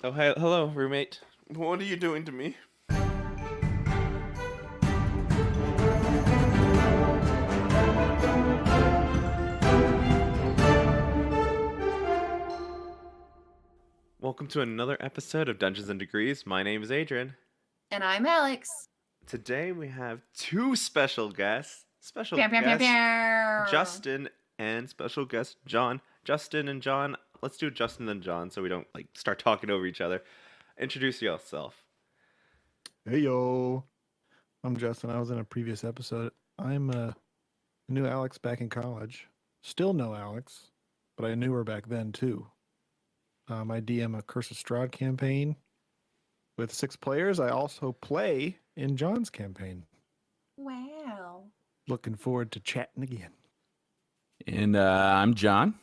Oh, hi, hello, roommate. What are you doing to me? Welcome to another episode of Dungeons and Degrees. My name is Adrian. And I'm Alex. Today we have two special guests. Special Pew, pew, pew, guest pew. Justin and special guest John. Justin and John. Let's do Justin and John so we don't start talking over each other. Introduce yourself. Hey yo, I'm Justin. I was in a previous episode. I'm knew Alex back in college. Still know Alex, but I knew her back then too. I DM a Curse of Strahd campaign with 6 players. I also play in John's campaign. Wow. Looking forward to chatting again. And I'm John.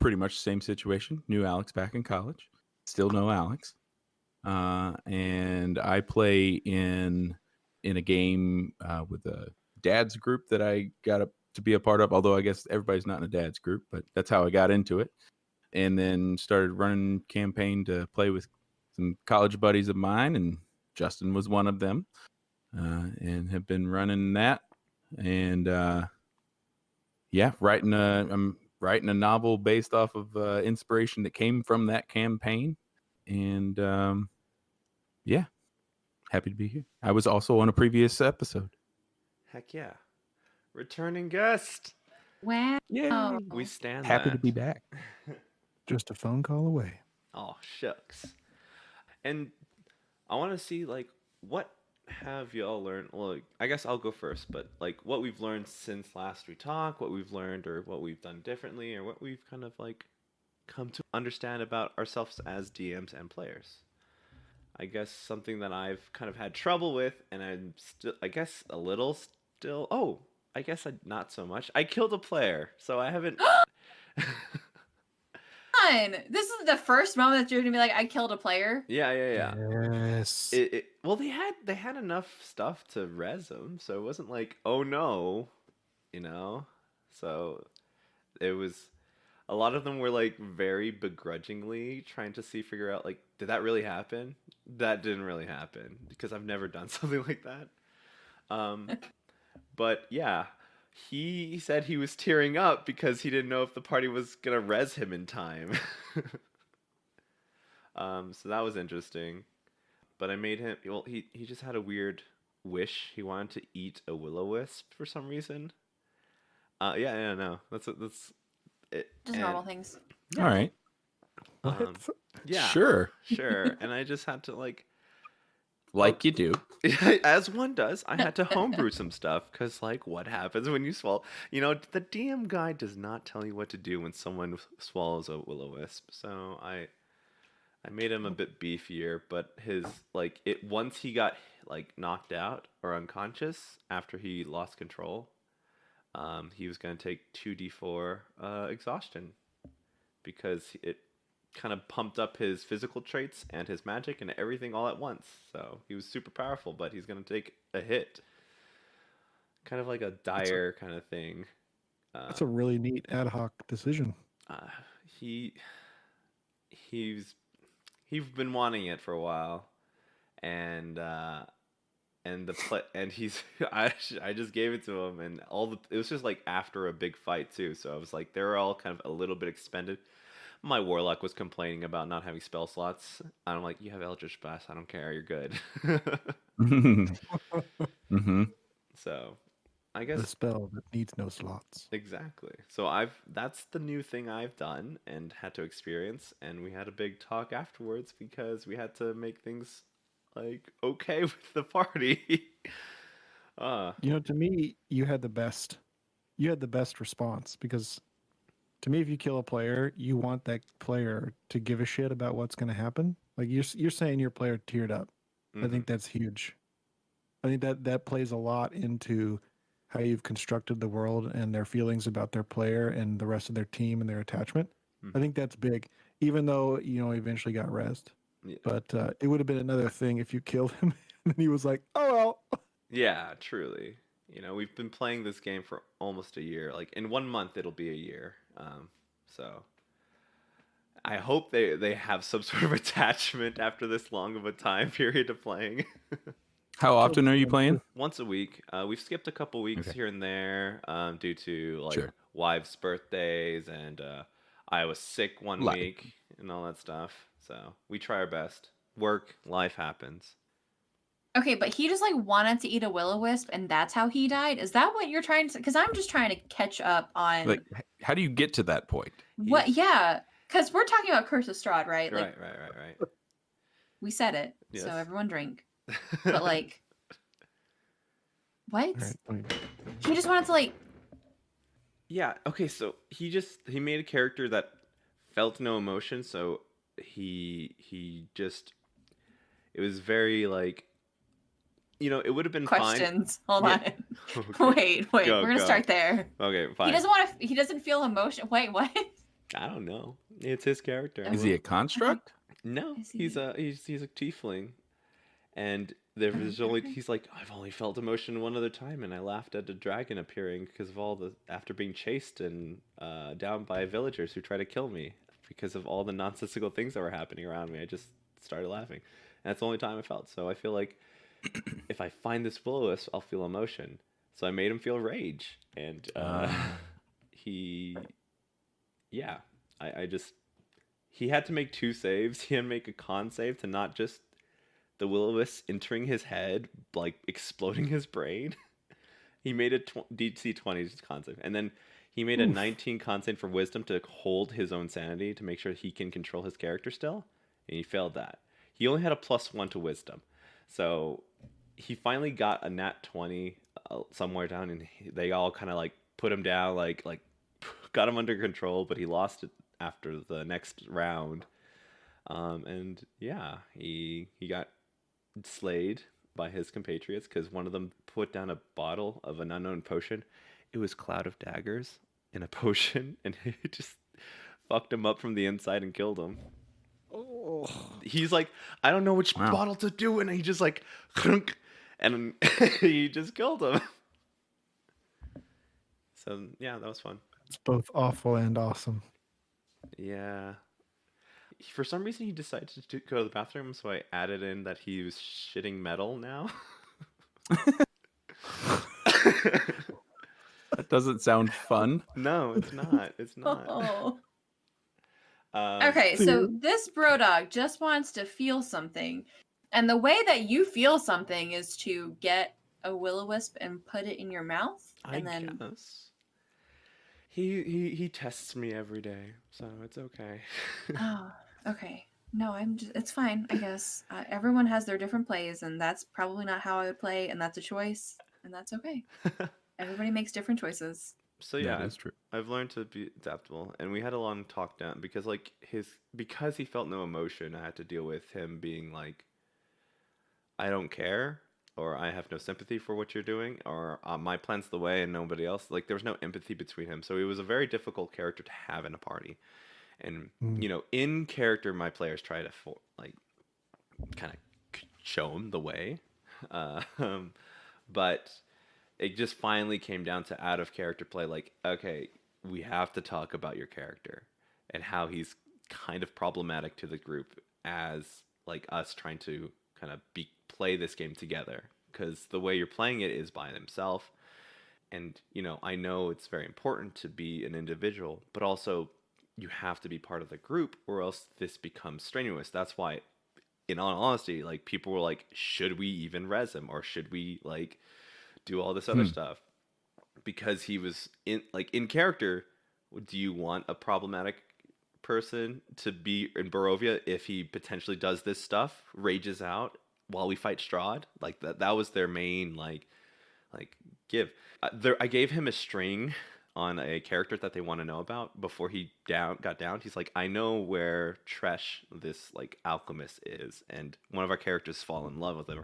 Pretty much the same situation. Knew Alex back in college. Still know Alex. And I play in a game with a dad's group that I got to be a part of. Although I guess everybody's not in a dad's group, but that's how I got into it. And then started running campaign to play with some college buddies of mine, and Justin was one of them. And have been running that. And I'm writing a novel based off of inspiration that came from that campaign. And happy to be here. I was also on a previous episode. Heck yeah. Returning guest. Wow. Yeah, We stand happy that. to be back. Just a phone call away. Oh, shucks. And I want to see, what have y'all learned? Well, I guess I'll go first, but, what we've learned since last we talked, what we've learned, or what we've done differently, or what we've kind of, come to understand about ourselves as DMs and players. I guess something that I've kind of had trouble with, and I'm still, I guess, a little still. Oh, I guess not so much. I killed a player, so I haven't. This is the first moment that you're gonna be like, I killed a player. Yeah. Yes. Well, they had enough stuff to res them, so it wasn't like, oh no, you know. So it was a lot of them were very begrudgingly trying to figure out did that really happen? That didn't really happen because I've never done something like that. Um, but yeah, he said he was tearing up because he didn't know if the party was gonna res him in time. So that was interesting. But I made him. Well, he just had a weird wish. He wanted to eat a will-o-wisp for some reason. Yeah, no, that's it. Just normal things. All right. Um, yeah, Sure. and I just had to Like you do. as one does, I had to homebrew some stuff because what happens when you swallow? The DM guide does not tell you what to do when someone swallows a will-o-wisp. So I made him a bit beefier, but his it once he got knocked out or unconscious after he lost control, he was gonna take 2d4 exhaustion because it kind of pumped up his physical traits and his magic and everything all at once. So he was super powerful, but he's gonna take a hit, kind of like a dire kind of thing. That's a really neat ad hoc decision. Uh, he he's been wanting it for a while, and and he's I just gave it to him, and it was just after a big fight too, so I was they were all kind of a little bit expended. My warlock was complaining about not having spell slots. I'm like, you have Eldritch Blast, I don't care, you're good. Mm-hmm. So I The guess spell that needs no slots. exactly. So that's the new thing I've done and had to experience, and we had a big talk afterwards because we had to make things okay with the party. To me, you had the best. You had the best response because, to me, if you kill a player, you want that player to give a shit about what's going to happen. Like you're saying, your player teared up. I think that's huge. I think that plays a lot into how you've constructed the world and their feelings about their player and the rest of their team and their attachment. I think that's big, even though eventually got rezzed. Yeah. But it would have been another thing if you killed him and he was like, "Oh well." Yeah, truly. We've been playing this game for almost a year. In 1 month, it'll be a year. So I hope they have some sort of attachment after this long of a time period of playing. How often are you playing? Once a week. We've skipped a couple weeks Okay. here and there due to like Sure. wives' birthdays and I was sick one Life. week and all that stuff. So we try our best. Work, life happens. Okay, but he just like wanted to eat a will-o-wisp, and that's how he died. Is that what you're trying to? Because I'm just trying to catch up on Like, how do you get to that point? what. Yeah, because we're talking about Curse of Strahd, right? Like Right. we said it, Yes. so everyone drink. But like, what? Right. He just wanted to like. Yeah, okay, so he made a character that felt no emotion, so he just it was very like it would have been Questions. Hold Yeah. on. Okay. Wait. Go, We're gonna go. start there. Okay, fine. He doesn't want to. He doesn't feel emotion. Wait, what? I don't know. It's his character. Is he a construct? No, Is he's he- a tiefling. And there's only he's like, I've only felt emotion one other time, and I laughed at a dragon appearing because of all the after being chased and down by villagers who tried to kill me because of all the nonsensical things that were happening around me. I just started laughing, and that's the only time I felt. So I feel like if I find this will-o-wisp, I'll feel emotion. So I made him feel rage, and he had to make 2 saves. He had to make a con save to not just the will-o-wisp entering his head, like exploding his brain. He made a DC 20 con save, and then he made a 19 con save for wisdom to hold his own sanity to make sure he can control his character still, and he failed that. He only had a +1 to wisdom, so he finally got a nat 20 somewhere down, and they all kind of like put him down, like got him under control, but he lost it after the next round. And yeah, he got slayed by his compatriots because one of them put down a bottle of an unknown potion. It was Cloud of Daggers in a potion, and it just fucked him up from the inside and killed him. Oh. He's like, I don't know which Wow. bottle to do, and he just like, and he just killed him. So yeah, that was fun. It's both awful and awesome. Yeah. For some reason, he decided to go to the bathroom, so I added in that he was shitting metal now. That doesn't sound fun. No, it's not. It's not. Oh. Um, Okay, so this bro dog just wants to feel something, and the way that you feel something is to get a will-o-wisp and put it in your mouth, I and then guess. He tests me every day, so it's okay. oh, okay. No, it's fine, I guess. Everyone has their different plays, and that's probably not how I would play, and that's a choice, and that's okay. Everybody makes different choices. So yeah, That is true. I've learned to be adaptable, and we had a long talk down because because he felt no emotion. I had to deal with him being like, I don't care, or I have no sympathy for what you're doing, or my plan's the way and nobody else. Like there was no empathy between him, so he was a very difficult character to have in a party. And in character, my players try to kind of show him the way, but it just finally came down to out of character play. Like, okay, we have to talk about your character and how he's kind of problematic to the group as like us trying to kind of play this game together, because the way you're playing it is by himself. And I know it's very important to be an individual, but also you have to be part of the group or else this becomes strenuous. That's why, in all honesty, like people were like, should we even res him, or should we like do all this other stuff? Because he was in character. Do you want a problematic person to be in Barovia if he potentially does this stuff, rages out while we fight Strahd? Like that was their main like give. I gave him a string on a character that they want to know about before he got down. He's like, I know where Tresh, this like alchemist, is, and one of our characters fall in love with him,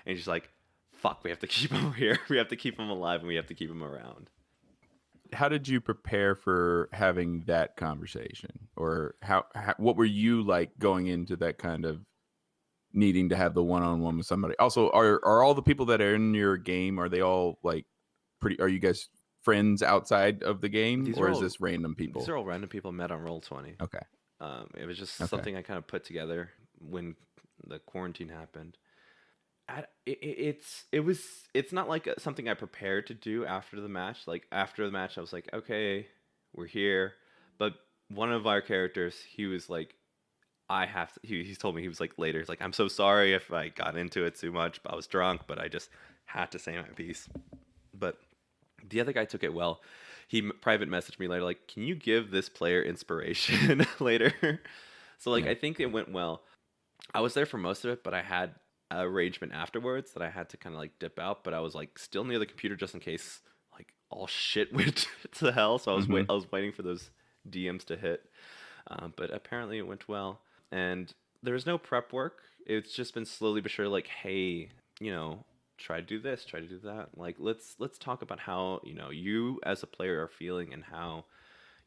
and he's like, fuck, we have to keep him here. We have to keep him alive, and we have to keep him around. How did you prepare for having that conversation, or how what were you like going into that kind of needing to have the one-on-one with somebody? Also, are all the people that are in your game, are they all like are you guys friends outside of the game, or is this random people? These are all random people met on Roll20. Okay. It was just Okay. something I kind of put together when the quarantine happened. It's not like something I prepared to do after the match. Like after the match, I was like, okay, we're here. But one of our characters, he was like, I have to. He's told me, he was like later. He's like, I'm so sorry if I got into it too much. But I was drunk, but I just had to say my piece. But the other guy took it well. He private messaged me later, like, can you give this player inspiration later? So like, Yeah. I think it went well. I was there for most of it, but I had a arrangement afterwards that I had to kind of like dip out. But I was like still near the computer just in case like all shit went to hell. So Mhm. I was waiting for those DMs to hit. But apparently it went well, and there was no prep work. It's just been slowly but surely like, hey, try to do this, try to do that. Like let's talk about how you as a player are feeling and how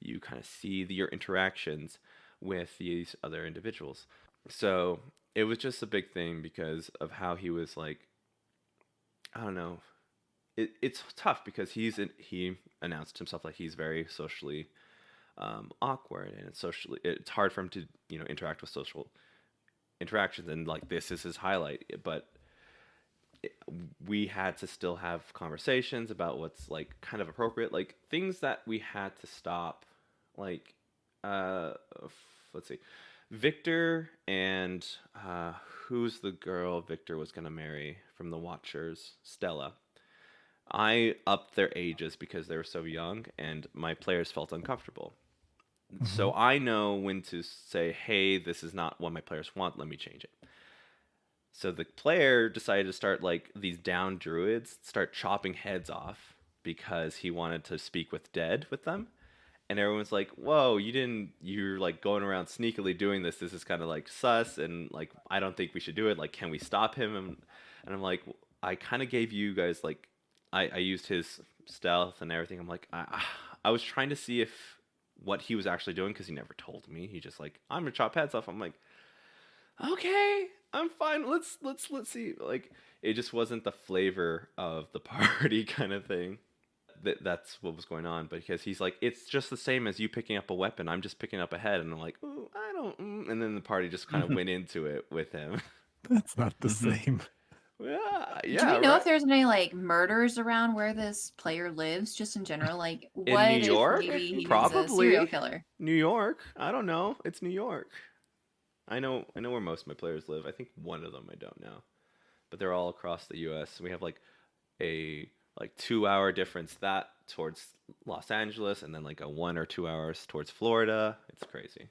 you kind of see your interactions with these other individuals. So it was just a big thing because of how he was like, I don't know. It's tough because he announced himself like he's very socially awkward, and it's hard for him to interact with social interactions, and like this is his highlight. But we had to still have conversations about what's like kind of appropriate, like things that we had to stop, like uh let's see, Victor and who's the girl Victor was going to marry from the Watchers, Stella. I upped their ages because they were so young and my players felt uncomfortable. So I know when to say, hey, this is not what my players want, let me change it. So the player decided to start like these down druids, start chopping heads off because he wanted to speak with dead with them. And everyone's like, whoa, you're like going around sneakily doing this. This is kind of like sus. And like, I don't think we should do it. Like, can we stop him? And I'm like, I kind of gave you guys like, I used his stealth and everything. I'm like, I was trying to see if what he was actually doing because he never told me. He just like, I'm gonna chop heads off. I'm like, okay, I'm fine. Let's see. Like it just wasn't the flavor of the party kind of thing. That's what was going on. But because he's like, it's just the same as you picking up a weapon. I'm just picking up a head, and I'm like, ooh, I don't. And then the party just kind of went into it with him. That's not the Mhm. same. Yeah, Do yeah, we know right. if there's any like murders around where this player lives, just in general? Like, In what New if York, maybe he's a serial probably. killer? New York. I don't know. It's New York. I know where most of my players live. I think one of them I don't know, but they're all across the U.S. We have like a 2 hour difference that towards Los Angeles, and then like a 1 or 2 hours towards Florida. It's crazy.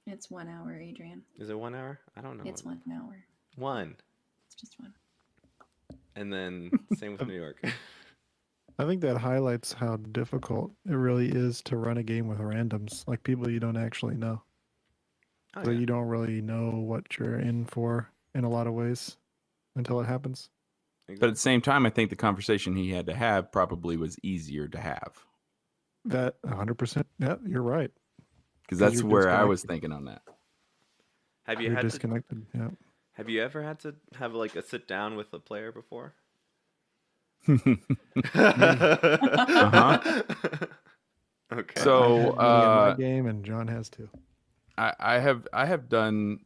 It's 1 hour, Adrian. Is it 1 hour? I don't know. It's 1 hour. One. It's just one. And then same with New York. I think that highlights how difficult it really is to run a game with randoms, like people you don't actually know. Oh, So yeah. you don't really know what you're in for in a lot of ways until it happens. But at the same time, I think the conversation he had to have probably was easier to have. That 100%. Yeah, you're right. Because 'Cause that's you're where I was disconnected. thinking on that. Have you You're had to disconnected. Yeah. Have you ever had to have like a sit down with a player before? Uh-huh. Okay. So, I've had many in my game, and John has too. I have done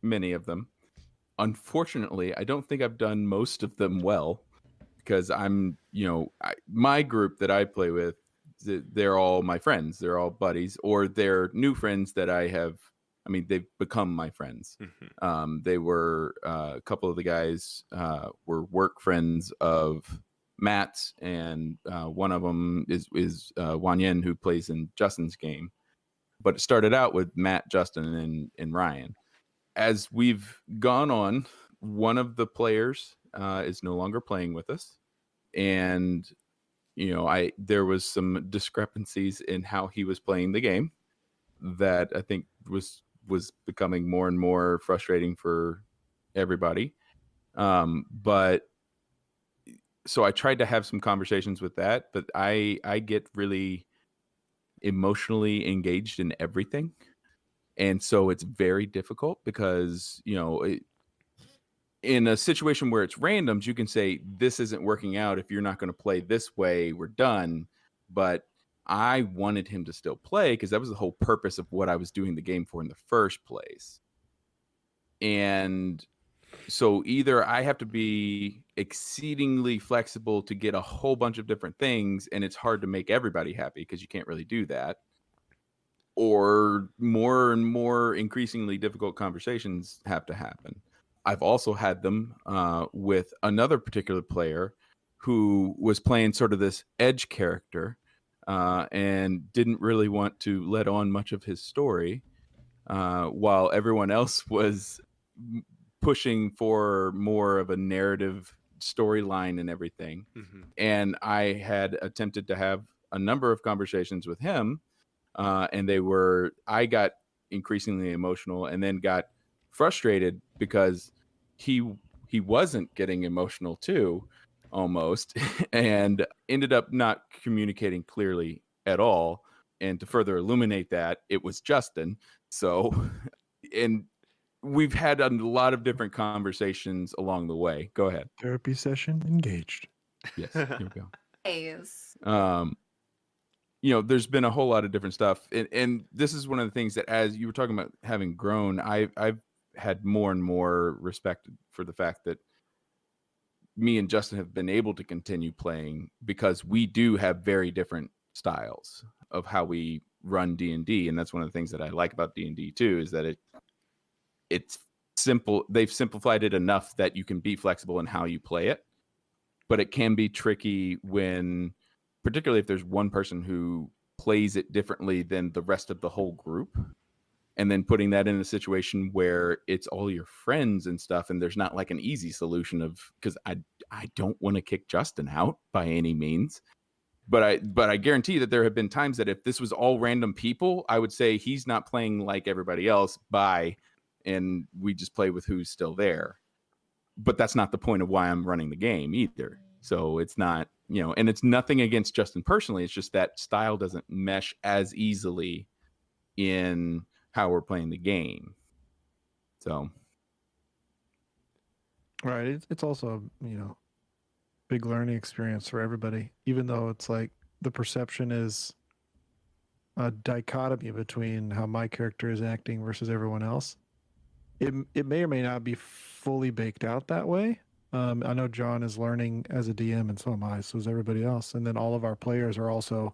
many of them. Unfortunately, I don't think I've done most of them well because I'm, my group that I play with, they're all my friends. They're all buddies, or they're new friends that I have. I mean, they've become my friends. They were a couple of the guys were work friends of Matt's, and one of them is Wan Yen, who plays in Justin's game. But it started out with Matt, Justin, and Ryan. As we've gone on, one of the players is no longer playing with us, and there was some discrepancies in how he was playing the game that I think was becoming more and more frustrating for everybody. But so I tried to have some conversations with that, but I get really emotionally engaged in everything. And so it's very difficult because, in a situation where it's randoms, you can say, this isn't working out. If you're not going to play this way, we're done. But I wanted him to still play because that was the whole purpose of what I was doing the game for in the first place. And so either I have to be exceedingly flexible to get a whole bunch of different things, and it's hard to make everybody happy because you can't really do that, or more and more increasingly difficult conversations have to happen. I've also had them with another particular player who was playing sort of this edge character and didn't really want to let on much of his story, while everyone else was pushing for more of a narrative storyline and everything. Mm-hmm. And I had attempted to have a number of conversations with him, and I got increasingly emotional and then got frustrated because he wasn't getting emotional too, almost, and ended up not communicating clearly at all. And to further illuminate that, it was Justin. So, and we've had a lot of different conversations along the way. Go ahead. Therapy session engaged. Yes, here we go. Nice. There's been a whole lot of different stuff, and this is one of the things that, as you were talking about having grown, I've had more and more respect for the fact that me and Justin have been able to continue playing because we do have very different styles of how we run D&D, and that's one of the things that I like about D&D too, is that it's simple. They've simplified it enough that you can be flexible in how you play it, but it can be tricky when, particularly if there's one person who plays it differently than the rest of the whole group, and then putting that in a situation where it's all your friends and stuff, and there's not like an easy solution of, because I don't want to kick Justin out by any means, but I guarantee that there have been times that if this was all random people, I would say he's not playing like everybody else, bye, and we just play with who's still there. But that's not the point of why I'm running the game either. So it's not, and it's nothing against Justin personally. It's just that style doesn't mesh as easily in how we're playing the game. So. Right. It's also, big learning experience for everybody, even though it's like the perception is a dichotomy between how my character is acting versus everyone else. It may or may not be fully baked out that way. I know John is learning as a DM, and so am I, so is everybody else. And then all of our players are also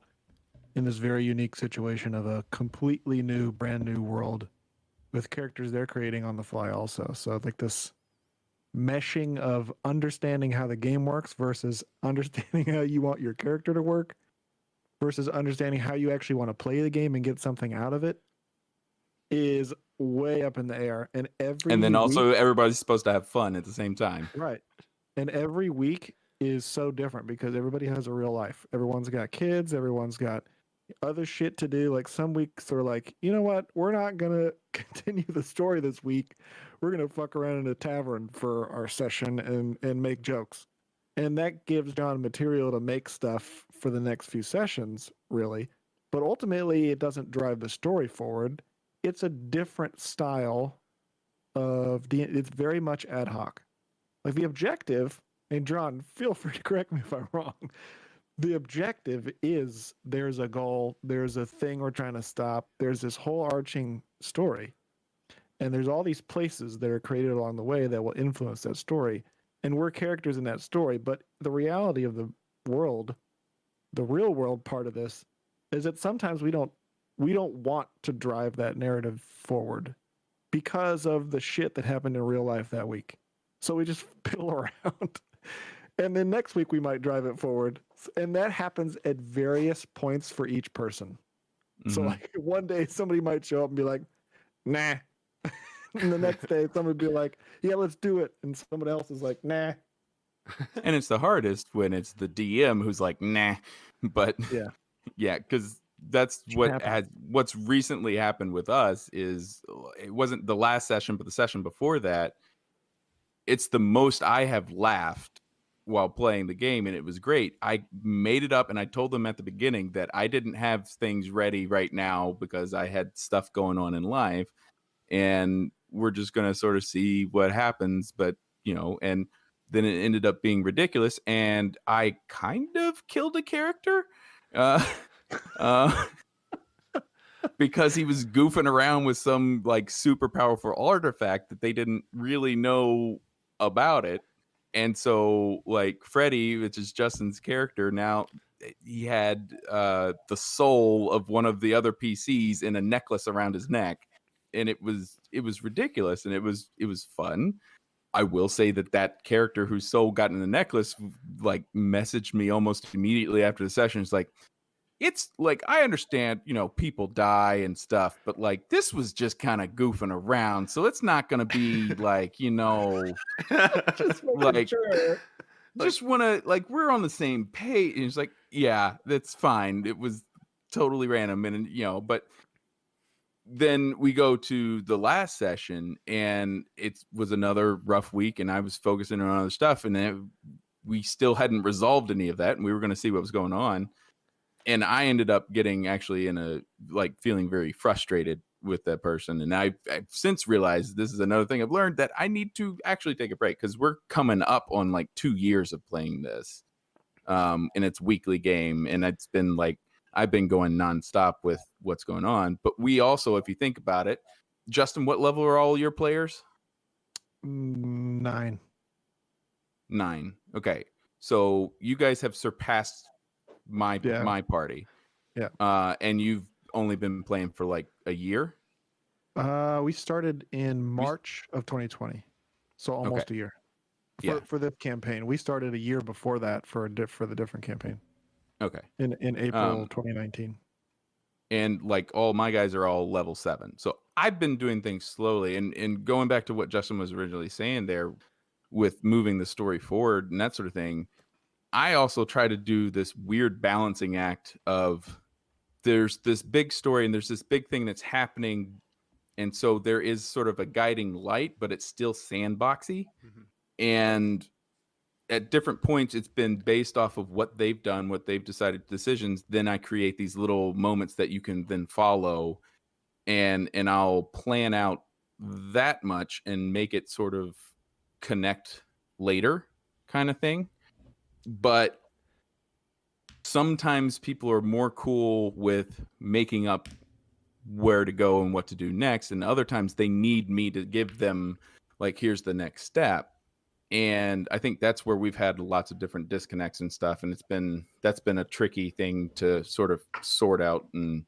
in this very unique situation of a completely new, brand new world with characters they're creating on the fly also. So like this meshing of understanding how the game works versus understanding how you want your character to work versus understanding how you actually want to play the game and get something out of it is way up in the air. And then also everybody's supposed to have fun at the same time. Right. And every week is so different because everybody has a real life. Everyone's got kids. Everyone's got other shit to do. Like some weeks are like, you know what? We're not going to continue the story this week. We're going to fuck around in a tavern for our session and make jokes. And that gives John material to make stuff for the next few sessions, really. But ultimately, it doesn't drive the story forward. It's a different style it's very much ad hoc. Like the objective, and John, feel free to correct me if I'm wrong. The objective is there's a goal, there's a thing we're trying to stop, there's this whole arching story. And there's all these places that are created along the way that will influence that story. And we're characters in that story. But the reality of the world, the real world part of this, is that sometimes we don't want to drive that narrative forward because of the shit that happened in real life that week. So we just piddle around. And then next week we might drive it forward. And that happens at various points for each person. Mm-hmm. So like one day somebody might show up and be like, nah. And the next day somebody would be like, yeah, let's do it. And someone else is like, nah. And it's the hardest when it's the DM who's like, nah. But yeah, because that's what's recently happened with us is it wasn't the last session, but the session before that. It's the most I have laughed while playing the game, and it was great. I made it up, and I told them at the beginning that I didn't have things ready right now because I had stuff going on in life, and we're just going to sort of see what happens. But, and then it ended up being ridiculous, and I kind of killed a character. because he was goofing around with some like super powerful artifact that they didn't really know about it. And so like Freddy, which is Justin's character, now he had the soul of one of the other PCs in a necklace around his neck. And it was ridiculous, and it was fun. I will say that character whose soul got in the necklace like messaged me almost immediately after the session. It's like, I understand, people die and stuff, but like this was just kind of goofing around. So it's not going to be like, Just making like, sure. just want to like, we're on the same page. And it's like, yeah, that's fine. It was totally random. And, but then we go to the last session, and it was another rough week, and I was focusing on other stuff, and then we still hadn't resolved any of that, and we were going to see what was going on. And I ended up getting actually in a like feeling very frustrated with that person. And I've since realized, this is another thing I've learned, that I need to actually take a break, because we're coming up on like 2 years of playing this. And it's weekly game, and it's been like, I've been going nonstop with what's going on. But we also, if you think about it, Justin, what level are all your players? 9. Okay. So you guys have surpassed my party. Yeah. And you've only been playing for like a year? We started in March of 2020. So almost a year. For this campaign. We started a year before that for the different campaign. Okay. In April 2019. And like all my guys are all level 7. So I've been doing things slowly, and going back to what Justin was originally saying there with moving the story forward and that sort of thing, I also try to do this weird balancing act of, there's this big story and there's this big thing that's happening. And so there is sort of a guiding light, but it's still sandboxy. Mm-hmm. And at different points, it's been based off of what they've done, what they've decided, decisions. Then I create these little moments that you can then follow, and I'll plan out that much and make it sort of connect later kind of thing. But sometimes people are more cool with making up where to go and what to do next, and other times they need me to give them like, here's the next step. And I think that's where we've had lots of different disconnects and stuff. And that's been a tricky thing to sort of sort out and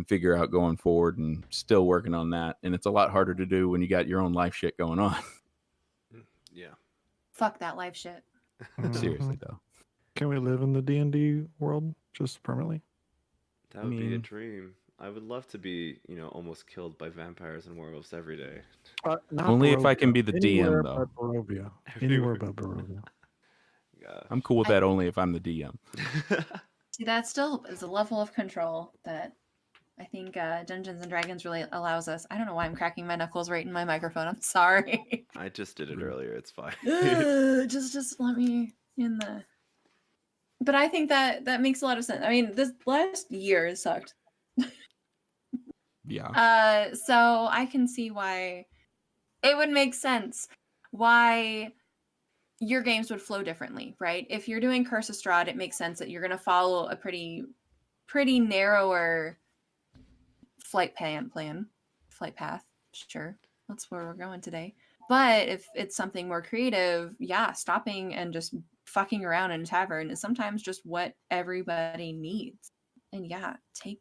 figure out going forward, and still working on that. And it's a lot harder to do when you got your own life shit going on. Yeah. Fuck that life shit. Seriously though. Can we live in the D&D world just permanently? That would be a dream. I would love to be, almost killed by vampires and werewolves every day. Only if I can be the DM, though. Anywhere but Barovia. Yeah. I'm cool with that only if I'm the DM. See, that still is a level of control that I think Dungeons and Dragons really allows us. I don't know why I'm cracking my knuckles right in my microphone. I'm sorry. I just did it earlier. It's fine. just let me in the... But I think that makes a lot of sense. I mean, this last year has sucked. Yeah. So I can see why it would make sense why your games would flow differently, right? If you're doing Curse of Strahd, it makes sense that you're going to follow a pretty narrower flight path. Sure, that's where we're going today. But if it's something more creative, yeah, stopping and just fucking around in a tavern is sometimes just what everybody needs. And yeah, take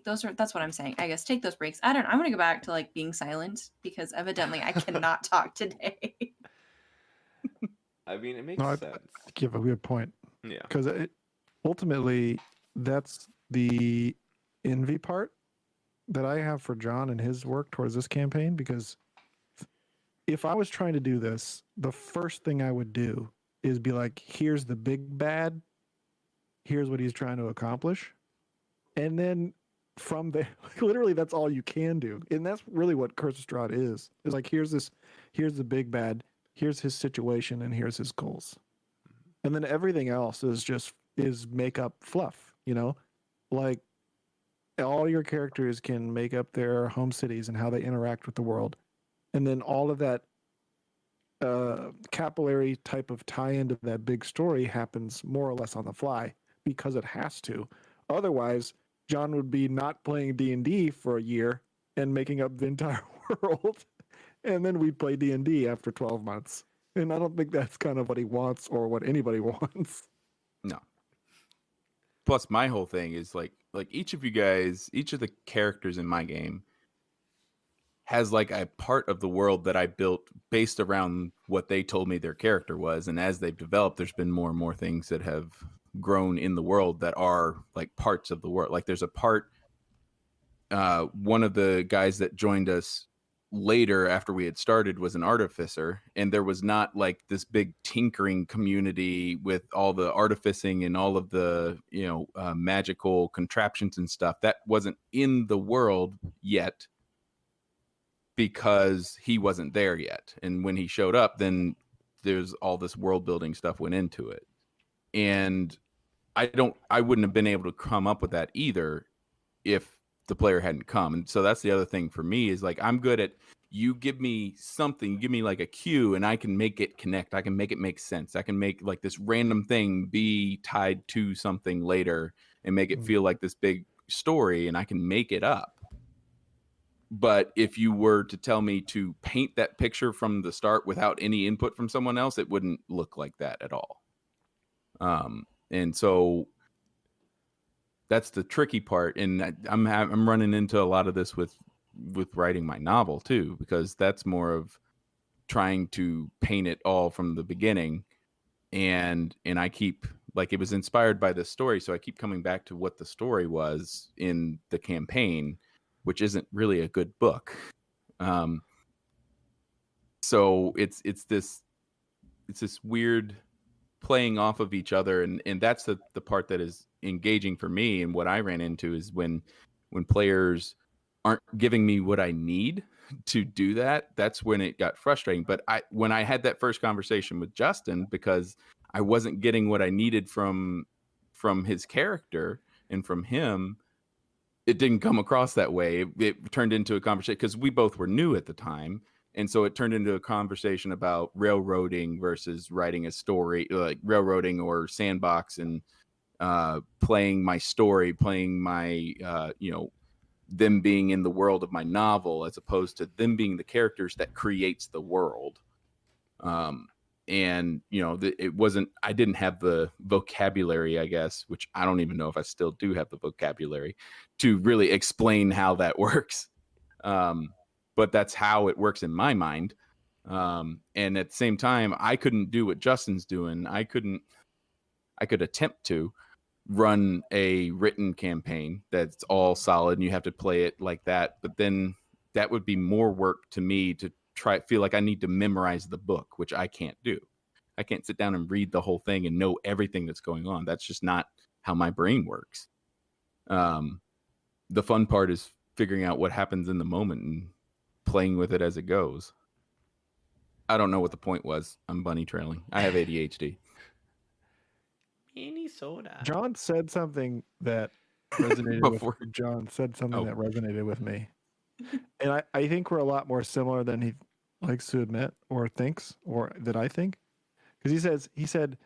those, that's what I'm saying. I guess take those breaks. I don't know. I'm gonna go back to like being silent because evidently I cannot talk today. I mean, it makes sense. I give a weird point. Yeah. Because ultimately, that's the envy part that I have for John and his work towards this campaign. Because if I was trying to do this, the first thing I would do is be like, here's the big bad. Here's what he's trying to accomplish. And then from there, literally, that's all you can do. And that's really what Curse of Strahd is. It's like, here's the big bad, here's his situation, and here's his goals. And then everything else is make up fluff, Like, all your characters can make up their home cities and how they interact with the world. And then all of that capillary type of tie into that big story happens more or less on the fly because it has to. Otherwise, John would be not playing D&D for a year and making up the entire world, and then we'd play D&D after 12 months. And I don't think that's kind of what he wants or what anybody wants. No. Plus, my whole thing is like each of you guys, each of the characters in my game has like a part of the world that I built based around what they told me their character was. And as they've developed, there's been more and more things that have grown in the world that are like parts of the world. Like there's a part, one of the guys that joined us later after we had started was an artificer, and there was not like this big tinkering community with all the artificing and all of the magical contraptions and stuff that wasn't in the world yet because he wasn't there yet. And when he showed up, then there's all this world building stuff went into it, and I wouldn't have been able to come up with that either if the player hadn't come. And so that's the other thing for me is like, I'm good at, you give me something, give me like a cue, and I can make it connect. I can make it make sense. I can make like this random thing be tied to something later and make it feel like this big story, and I can make it up. But if you were to tell me to paint that picture from the start without any input from someone else, it wouldn't look like that at all. And so that's the tricky part. And I'm running into a lot of this with writing my novel too, because that's more of trying to paint it all from the beginning. And I keep, like, it was inspired by this story, so I keep coming back to what the story was in the campaign, which isn't really a good book. So it's this weird playing off of each other, and that's the part that is engaging for me. And what I ran into is when players aren't giving me what I need to do that, that's when it got frustrating. But when I had that first conversation with Justin, because I wasn't getting what I needed from his character and from him, it didn't come across that way. It turned into a conversation because we both were new at the time. And so it turned into a conversation about railroading versus writing a story, like railroading or sandbox, and playing my story, playing my, them being in the world of my novel, as opposed to them being the characters that creates the world. And, it wasn't, I didn't have the vocabulary, I guess, which I don't even know if I still do have the vocabulary to really explain how that works. But that's how it works in my mind. And at the same time, I couldn't do what Justin's doing. I could attempt to run a written campaign that's all solid and you have to play it like that. But then that would be more work to me to feel like I need to memorize the book, which I can't do. I can't sit down and read the whole thing and know everything that's going on. That's just not how my brain works. The fun part is figuring out what happens in the moment and playing with it as it goes. I don't know what the point was. I'm bunny trailing. I have ADHD. Any soda. John said something that resonated that resonated with me. And I think we're a lot more similar than he likes to admit or thinks, or that I think. Because he said,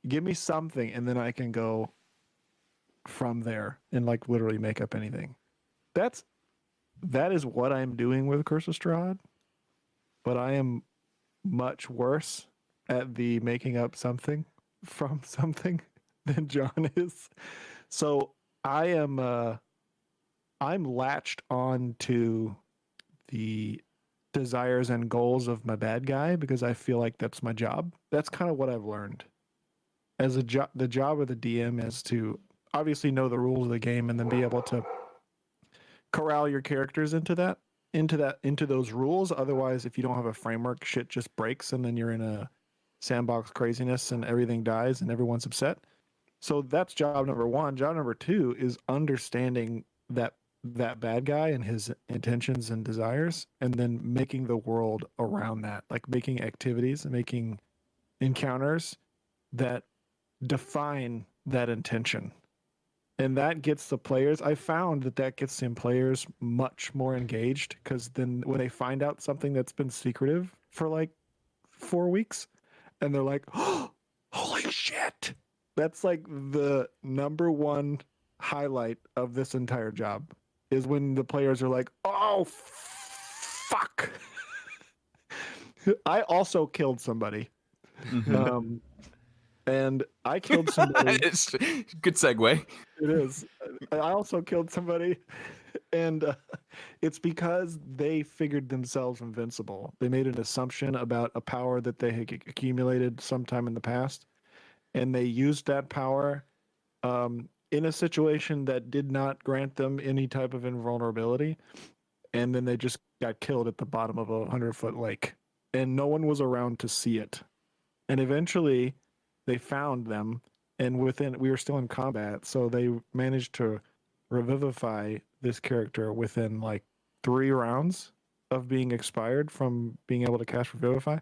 give me something and then I can go from there and like literally make up anything. That is what I'm doing with Curse of Strahd, but I am much worse at the making up something from something than John is. So I'm latched on to the desires and goals of my bad guy because I feel like that's my job. That's kind of what I've learned. As the job of the DM is to obviously know the rules of the game and then be able to corral your characters into those rules. Otherwise, if you don't have a framework, shit just breaks and then you're in a sandbox craziness and everything dies and everyone's upset. So that's job number one. Job number two is understanding that bad guy and his intentions and desires, and then making the world around that, like making activities and making encounters that define that intention. And that gets the players, I found that gets the players much more engaged, because then when they find out something that's been secretive for like 4 weeks, and they're like, oh, holy shit. That's like the number one highlight of this entire job is when the players are like, "Oh, fuck." I also killed somebody. Mhm. And I killed somebody. It's good segue. It is. I also killed somebody, and it's because they figured themselves invincible. They made an assumption about a power that they had accumulated sometime in the past, and they used that power in a situation that did not grant them any type of invulnerability, and then they just got killed at the bottom of a 100-foot lake, and no one was around to see it. And eventually, they found them, and we were still in combat, so they managed to revivify this character within like 3 rounds of being expired from being able to cast Revivify.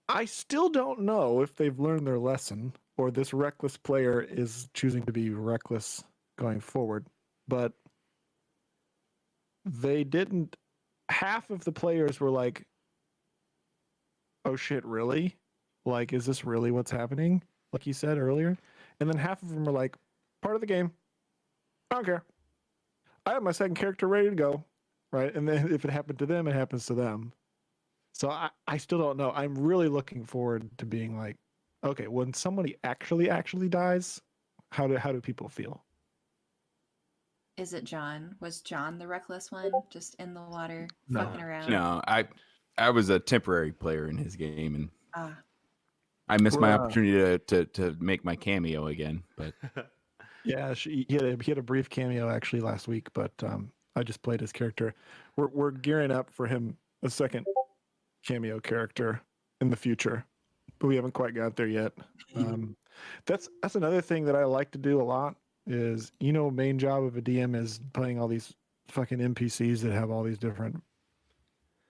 I still don't know if they've learned their lesson or this reckless player is choosing to be reckless going forward, but they didn't. Half of the players were like, "Oh shit, really? Like, is this really what's happening?" Like you said earlier. And then half of them are like, "Part of the game. I don't care. I have my second character ready to go." Right. And then if it happened to them, it happens to them. So I still don't know. I'm really looking forward to being like, okay, when somebody actually dies, how do people feel? Is it John? Was John the reckless one, just in the water, No. fucking around? No, I was a temporary player in his game, and Ah, I missed my Well, opportunity to make my cameo again. But yeah, he had a brief cameo actually last week, but I just played his character. We're gearing up for him a second cameo character in the future, but we haven't quite got there yet. That's another thing that I like to do a lot is, main job of a DM is playing all these fucking NPCs that have all these different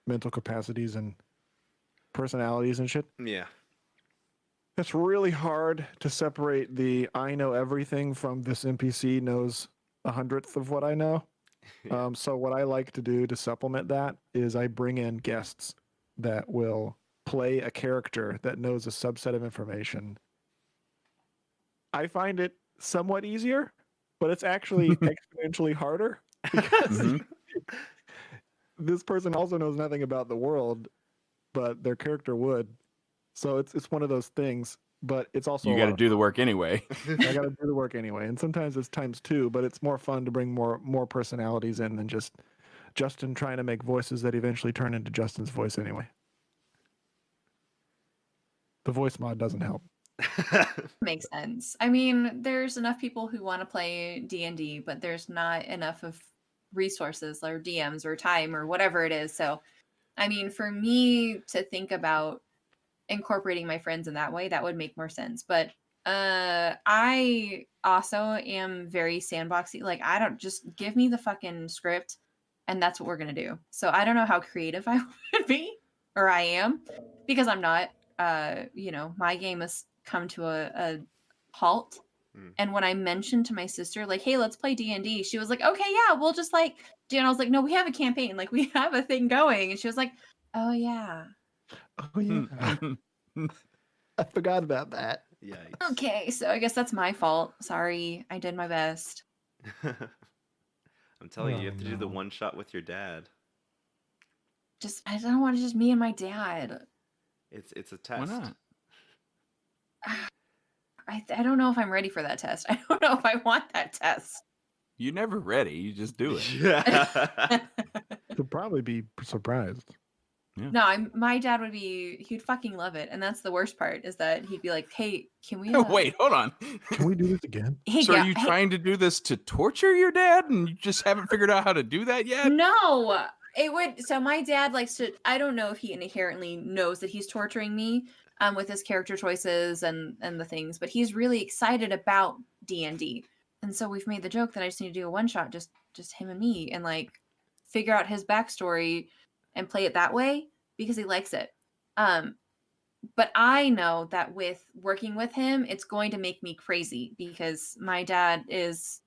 mental capacities and personalities and shit. Yeah. It's really hard to separate the I know everything from this NPC knows 100th of what I know. Yeah. So what I like to do to supplement that is I bring in guests that will play a character that knows a subset of information. I find it somewhat easier, but it's actually exponentially harder because Mhm. this person also knows nothing about the world, but their character would. So it's one of those things, but it's also you a got lot to of do the work anyway. I got to do the work anyway, and sometimes it's times 2, but it's more fun to bring more personalities in than just Justin trying to make voices that eventually turn into Justin's voice anyway. The voice mod doesn't help. makes sense. I mean, there's enough people who want to play D&D, but there's not enough of resources or DMs or time or whatever it is. So, I mean, for me to think about incorporating my friends in that way, that would make more sense. But I also am very sandboxy. Like, I don't, just give me the fucking script and that's what we're gonna do. So I don't know how creative I would be, or I am, because I'm not. My game has come to a halt. Mm. And when I mentioned to my sister, like, "Hey, let's play D&D," she was like, "Okay, yeah, we'll just like do." And I was like, "No, we have a campaign. Like, we have a thing going." And she was like, "Oh yeah, Oh yeah, I forgot about that. Yikes. okay." So I guess that's my fault. Sorry, I did my best. I'm telling you, you Oh, have to do the no. one shot with your dad. I don't want to just me and my dad. It's a Why test. not? I don't know if I'm ready for that test. I don't know if I want that test. You're never ready. You just do it. Yeah. You'll probably be surprised. No, my dad he'd fucking love it. And that's the worst part, is that he'd be like, "Hey, can we Wait, hold on. Can we do this again? Hey, So are yeah, you hey, trying to do this to torture your dad, and you just haven't figured out how to do that yet? no." It would, so my dad likes to, I don't know if he inherently knows that he's torturing me with his character choices and the things, but he's really excited about D&D. And so we've made the joke that I just need to do a one shot, just him and me, and like figure out his backstory and play it that way because he likes it. But I know that with working with him, it's going to make me crazy because my dad is,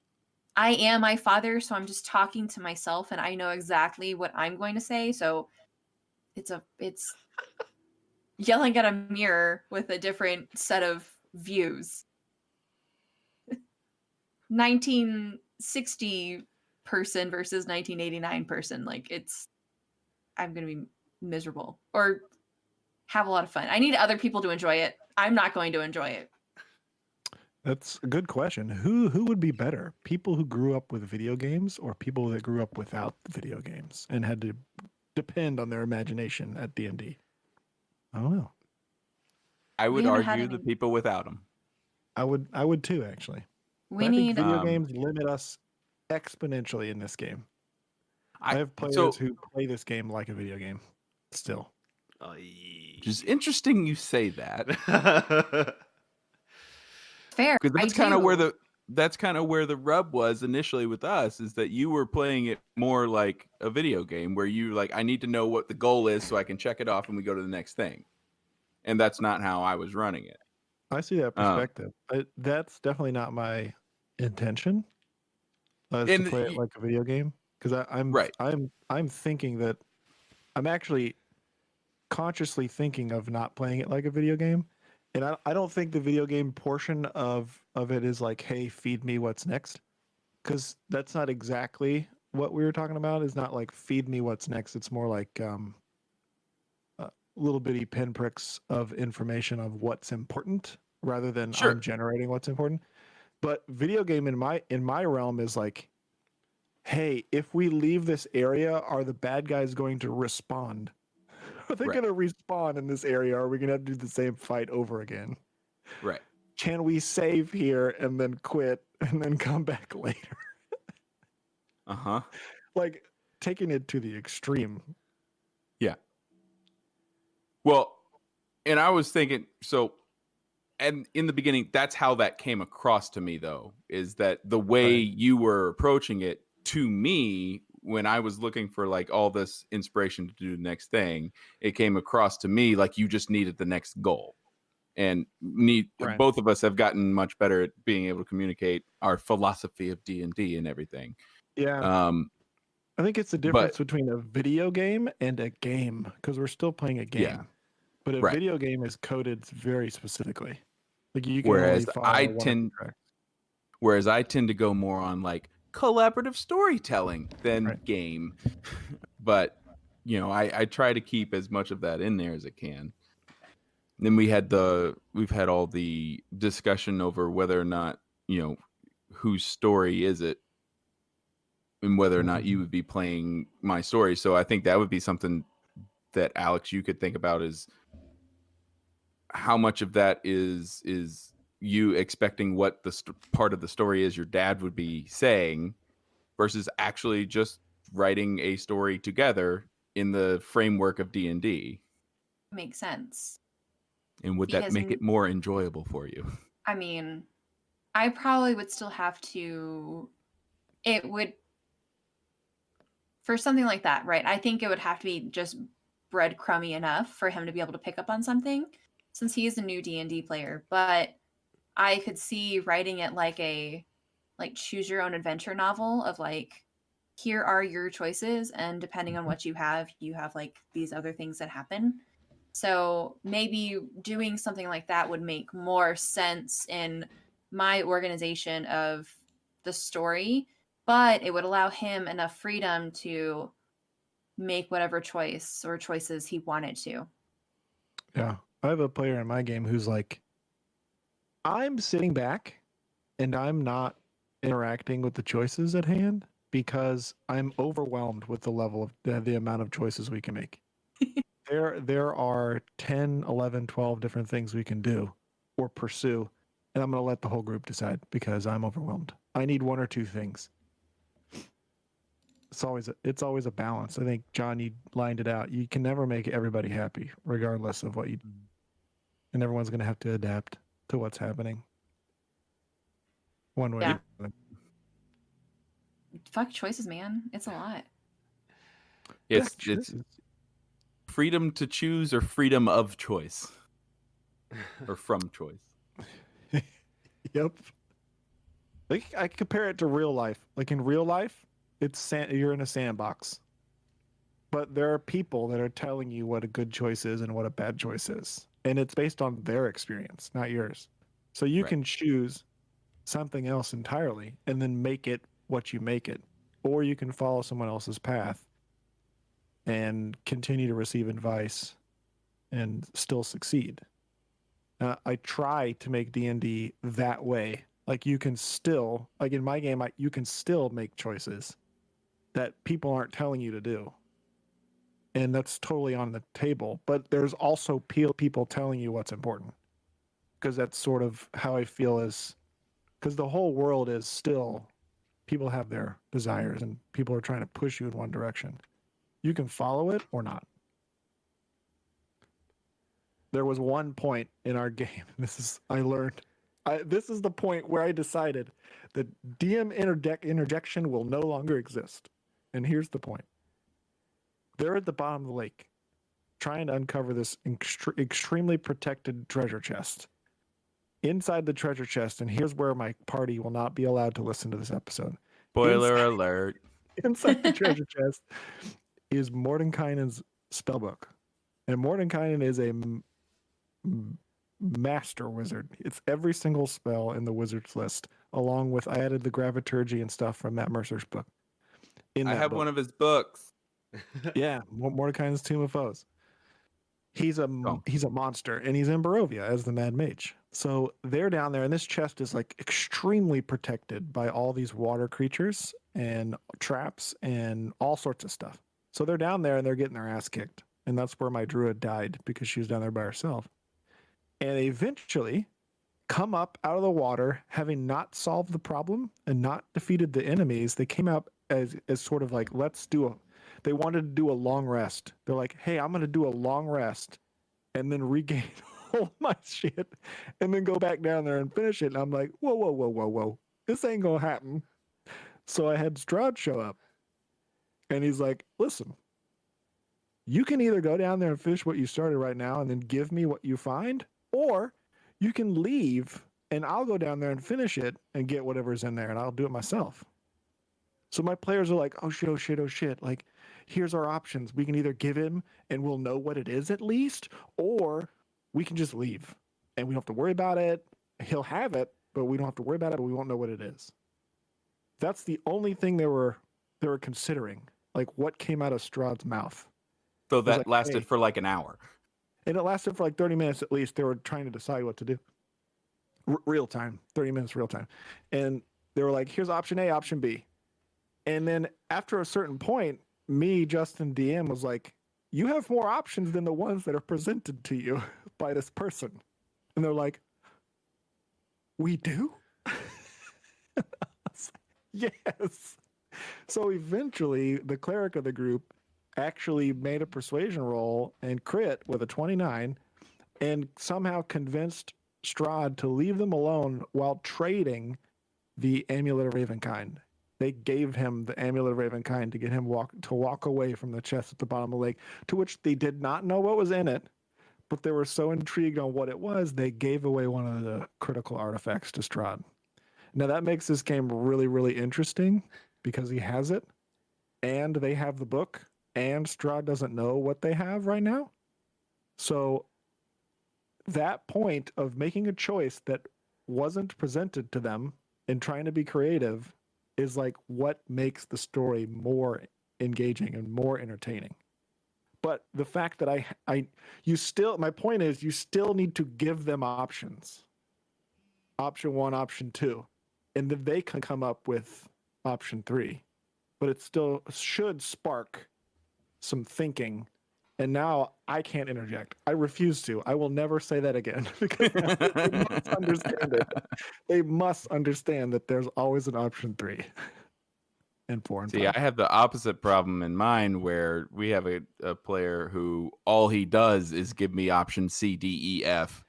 I am my father, so I'm just talking to myself and I know exactly what I'm going to say. So it's yelling at a mirror with a different set of views. 1960 person versus 1989 person. Like I'm gonna be miserable or have a lot of fun. I need other people to enjoy it. I'm not going to enjoy it. That's a good question. Who would be better? People who grew up with video games or people that grew up without video games and had to depend on their imagination at D&D? I don't know. I would haven't had argue the any- people without them. I would too, actually. We But I think need video games limit us exponentially in this game. I have players who play this game like a video game still. Which is interesting you say that. fair. Because I that's kind of do. where the rub was initially with us, is that you were playing it more like a video game where you like, I need to know what the goal is so I can check it off and we go to the next thing. And that's not how I was running it. I see that perspective. That's definitely not my intention. To play it like a video game, because I'm thinking that I'm actually consciously thinking of not playing it like a video game, and I don't think the video game portion of it is like, hey, feed me what's next, because that's not exactly what we were talking about. Is not like feed me what's next. It's more like little bitty pinpricks of information of what's important rather than I'm generating what's important. But video game in my realm is like, hey, if we leave this area, are the bad guys going to respawn? Are they going to respawn in this area? Or are we going to have to do the same fight over again? Right. Can we save here and then quit and then come back later? Uh-huh. Like taking it to the extreme. Yeah. Well, and I was thinking, and in the beginning, that's how that came across to me, though, is that the way you were approaching it to me, when I was looking for like all this inspiration to do the next thing, it came across to me like you just needed the next goal. And both of us have gotten much better at being able to communicate our philosophy of D&D and everything. Yeah. I think it's the difference between a video game and a game, because we're still playing a game. Yeah. But a video game is coded very specifically. Like you can only follow whereas I tend to go more on like collaborative storytelling than game. But I try to keep as much of that in there as I can. And then we've had all the discussion over whether or not, whose story is it and whether or not you would be playing my story. So I think that would be something that, Alex, you could think about, is how much of that is you expecting what the part of the story is your dad would be saying versus actually just writing a story together in the framework of D&D. Makes sense. And would that make it more enjoyable for you? I mean, I probably would still have to, for something like that, right? I think it would have to be just breadcrumby enough for him to be able to pick up on something, since he is a new D&D player. But I could see writing it like a choose your own adventure novel of like, here are your choices, and depending on what you have like these other things that happen. So maybe doing something like that would make more sense in my organization of the story, but it would allow him enough freedom to make whatever choice or choices he wanted to. Yeah. I have a player in my game who's like, I'm sitting back and I'm not interacting with the choices at hand because I'm overwhelmed with the level of the amount of choices we can make. There are 10, 11, 12 different things we can do or pursue, and I'm going to let the whole group decide because I'm overwhelmed. I need one or two things. It's always a balance. I think, John, you lined it out. You can never make everybody happy, regardless of what you do. And everyone's going to have to adapt to what's happening. One way. Yeah. Fuck choices, man. It's a lot. It's freedom to choose or freedom of choice. Or from choice. Yep. Like, I compare it to real life. Like in real life, you're in a sandbox. But there are people that are telling you what a good choice is and what a bad choice is. And it's based on their experience, not yours. So you can choose something else entirely and then make it what you make it. Or you can follow someone else's path and continue to receive advice and still succeed. I try to make D&D that way. Like you can still, like in my game, you can still make choices that people aren't telling you to do. And that's totally on the table. But there's also people telling you what's important. Because that's sort of how I feel is, because the whole world is still, people have their desires and people are trying to push you in one direction. You can follow it or not. There was one point in our game, this is the point where I decided that DM interjection will no longer exist. And here's the point. They're at the bottom of the lake trying to uncover this extremely protected treasure chest. Inside the treasure chest, and here's where my party will not be allowed to listen to this episode. Spoiler alert. Inside the treasure chest is Mordenkainen's spellbook. And Mordenkainen is a master wizard. It's every single spell in the wizard's list, along with, I added the Graviturgy and stuff from Matt Mercer's book. I have one of his books. Yeah, Mordekainen's Tomb of Foes. He's a monster, and he's in Barovia as the Mad Mage. So they're down there, and this chest is like extremely protected by all these water creatures and traps and all sorts of stuff. So they're down there, and they're getting their ass kicked. And that's where my druid died, because she was down there by herself. And they eventually come up out of the water, having not solved the problem and not defeated the enemies. They came out as sort of like, they wanted to do a long rest. They're like, hey, I'm going to do a long rest and then regain all my shit and then go back down there and finish it. And I'm like, whoa. This ain't going to happen. So I had Strahd show up. And he's like, listen, you can either go down there and finish what you started right now and then give me what you find, or you can leave and I'll go down there and finish it and get whatever's in there and I'll do it myself. So my players are like, oh shit. Like, here's our options. We can either give him and we'll know what it is at least, or we can just leave and we don't have to worry about it. He'll have it, but we don't have to worry about it, but we won't know what it is. That's the only thing they were considering, like what came out of Strahd's mouth. So that lasted for like an hour. And it lasted for like 30 minutes at least. They were trying to decide what to do. Real time, 30 minutes real time. And they were like, here's option A, option B. And then after a certain point, me, Justin, DM, was like, you have more options than the ones that are presented to you by this person. And they're like, we do? Yes. So eventually, the cleric of the group actually made a persuasion roll and crit with a 29 and somehow convinced Strahd to leave them alone while trading the Amulet of Ravenkind. They gave him the Amulet of Ravenkind to get him to walk away from the chest at the bottom of the lake, to which they did not know what was in it, but they were so intrigued on what it was, they gave away one of the critical artifacts to Strahd. Now that makes this game really, really interesting because he has it, and they have the book, and Strahd doesn't know what they have right now. So that point of making a choice that wasn't presented to them and trying to be creative is like what makes the story more engaging and more entertaining. But the fact that my point is you still need to give them options. Option 1, option 2. And then they can come up with option 3. But it still should spark some thinking. And now I can't interject. I refuse to. I will never say that again because they must understand it. They must understand that there's always an option 3 and 4 and 5. See, I have the opposite problem in mind where we have a player who all he does is give me option C, D, E, F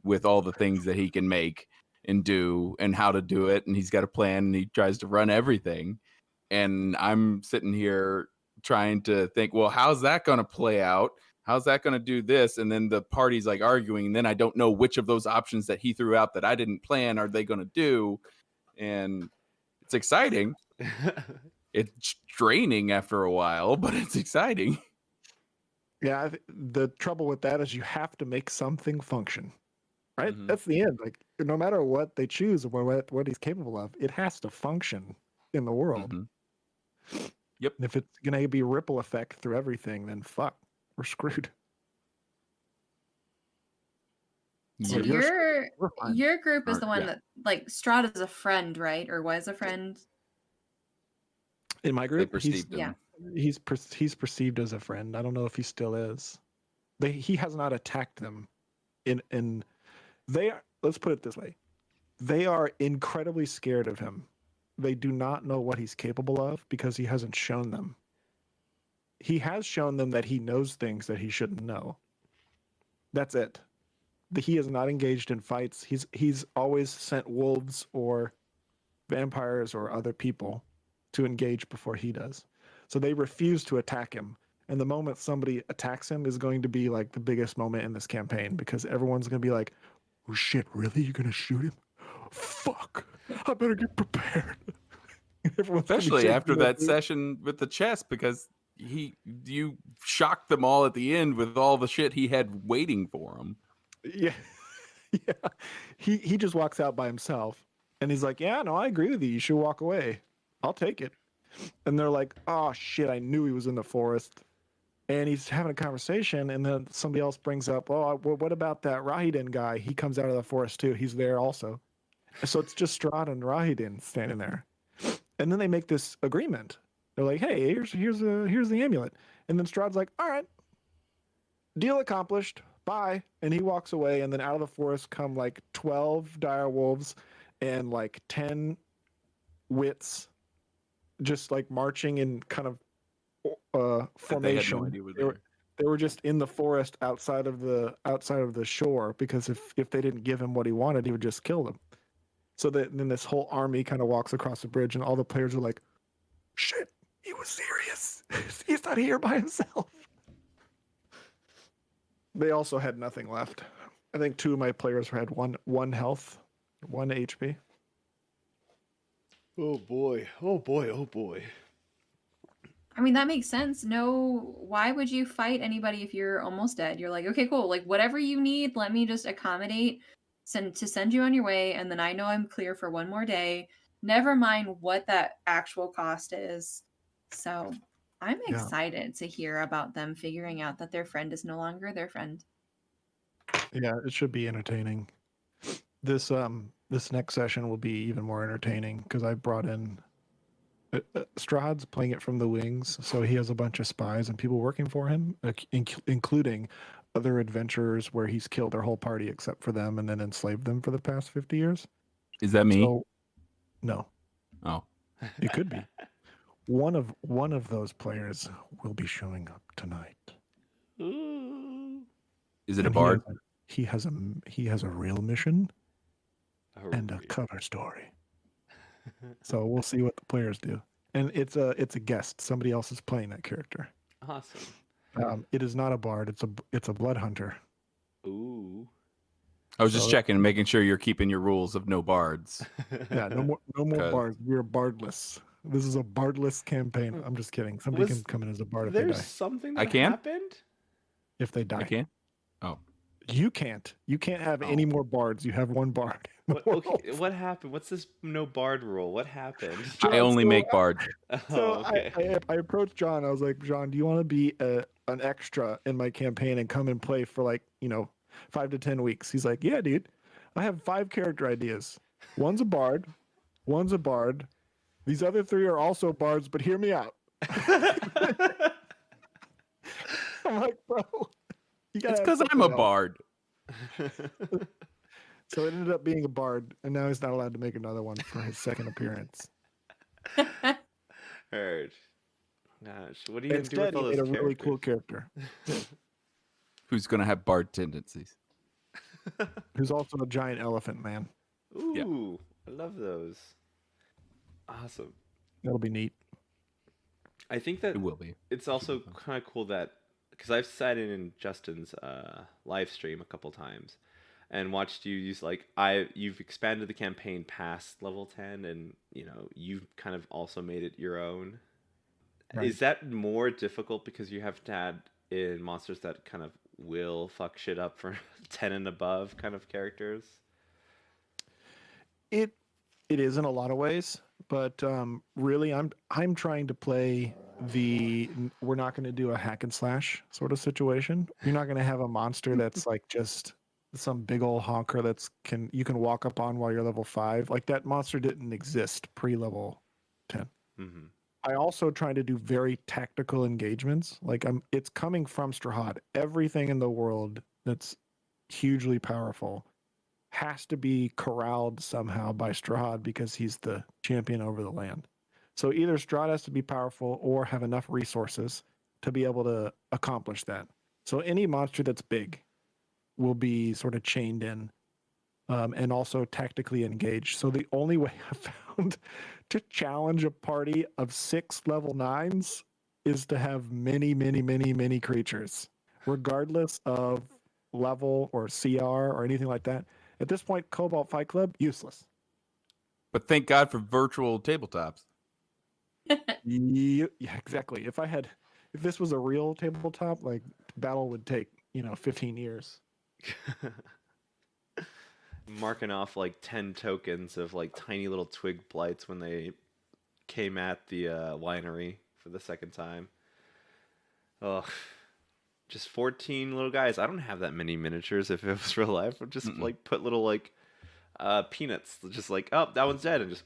with all the things that he can make and do and how to do it. And he's got a plan and he tries to run everything. And I'm sitting here trying to think, well, how's that going to play out? How's that going to do this? And then the party's like arguing. And then I don't know which of those options that he threw out that I didn't plan are they going to do. And it's exciting. It's draining after a while, but it's exciting. Yeah, the trouble with that is you have to make something function. right? Mhm. That's the end. Like no matter what they choose or what he's capable of, it has to function in the world. Mhm. Yep. And if it's gonna be ripple effect through everything, then fuck, we're screwed. So If you're screwed, we're fine. your group is the one Yeah. that like Strahd is a friend, right? Or was a friend. In my They group, perceived Yeah. him. he's perceived as a friend. I don't know if he still is. He has not attacked them. In they are, let's put it this way, they are incredibly scared of him. They do not know what he's capable of because he hasn't shown them. He has shown them that he knows things that he shouldn't know. That's it. He is not engaged in fights. He's always sent wolves or vampires or other people to engage before he does. So they refuse to attack him. And the moment somebody attacks him is going to be like the biggest moment in this campaign because everyone's going to be like, oh shit, really? You're going to shoot him? Fuck. I better get prepared. Especially after that session with the chess, because you shocked them all at the end with all the shit he had waiting for him. Yeah. Yeah. He just walks out by himself and he's like, yeah, no, I agree with you. You should walk away. I'll take it. And they're like, oh shit, I knew he was in the forest. And he's having a conversation, and then somebody else brings up, oh, well, what about that Rahidin guy? He comes out of the forest too. He's there also. So it's just Strahd and Rahidin standing there. And then they make this agreement. They're like, hey, here's the amulet. And then Strahd's like, all right, deal accomplished. Bye. And he walks away, and then out of the forest come like 12 dire wolves and like 10 wits just like marching in kind of formation. They had no idea what they were. They were just in the forest outside of the shore because if they didn't give him what he wanted, he would just kill them. So then this whole army kind of walks across the bridge, and all the players are like, shit, he was serious. He's not here by himself. They also had nothing left. I think 2 of my players had one health, 1 HP. Oh boy. Oh boy. Oh boy. I mean, that makes sense. No, why would you fight anybody if you're almost dead? You're like, okay, cool. Like, whatever you need, let me just accommodate to send you on your way. And then I know I'm clear for one more day. Never mind what that actual cost is. So I'm excited to hear about them figuring out that their friend is no longer their friend. Yeah, it should be entertaining. This next session will be even more entertaining because I brought in Strahd's playing it from the wings, so he has a bunch of spies and people working for him, including other adventurers where he's killed their whole party except for them and then enslaved them for the past 50 years. Is that me? So, no. Oh. It could be. One of those players will be showing up tonight. Ooh. Is it a bard? He has a real mission and a Hooray. cover story. So we'll see what the players do. And it's a guest. Somebody else is playing that character. Awesome. It is not a bard. It's a blood hunter. Ooh. I was just checking and making sure you're keeping your rules of no bards. Yeah, no more bards. We're bardless. This is a bardless campaign. I'm just kidding. Somebody can come in as a bard if they There's die. something that I can? happened? If they die. I can? Oh. You can't. You can't have any more bards. You have one bard. Okay, what happened? What's this no bard rule? What happened? I only make bards. So okay. I approached John. I was like, John, do you want to be an extra in my campaign and come and play for 5 to 10 weeks? He's like, yeah, dude. I have 5 character ideas. One's a bard. One's a bard. These other 3 are also bards, but hear me out. I'm like, bro. It's because I'm a bard. So it ended up being a bard, and now he's not allowed to make another one for his second appearance. Heard. Gosh, what are you gonna do Instead, with all he those made a really cool characters? character Who's going to have bard tendencies? who's also a giant elephant man. Ooh, I love those. Awesome. That'll be neat. I think that It will be. it's also kind of cool that because I've sat in Justin's live stream a couple times and watched you use you've expanded the campaign past level 10 and you've kind of also made it your own. Right. Is that more difficult because you have to add in monsters that kind of will fuck shit up for 10 and above kind of characters. It is in a lot of ways, but really, I'm trying to play we're not going to do a hack and slash sort of situation. You're not going to have a monster that's like just some big old honker you can walk up on while you're level 5. Like that monster didn't exist pre-level 10. Mm-hmm. I also try to do very tactical engagements. Like it's coming from Strahd. Everything in the world that's hugely powerful has to be corralled somehow by Strahd because he's the champion over the land. So either Strahd has to be powerful or have enough resources to be able to accomplish that. So any monster that's big will be sort of chained in and also tactically engaged. So the only way I found to challenge a party of 6 level 9s is to have many, many, many, many creatures, regardless of level or CR or anything like that. At this point, Cobalt Fight Club, useless. But thank God for virtual tabletops. Yeah, exactly. If this was a real tabletop, like battle would take 15 years. Marking off like 10 tokens of like tiny little twig blights when they came at the winery for the second time. Ugh. Just 14 little guys. I don't have that many miniatures if it was real life. I'd just like put little like peanuts. Just like, oh, that one's dead, and just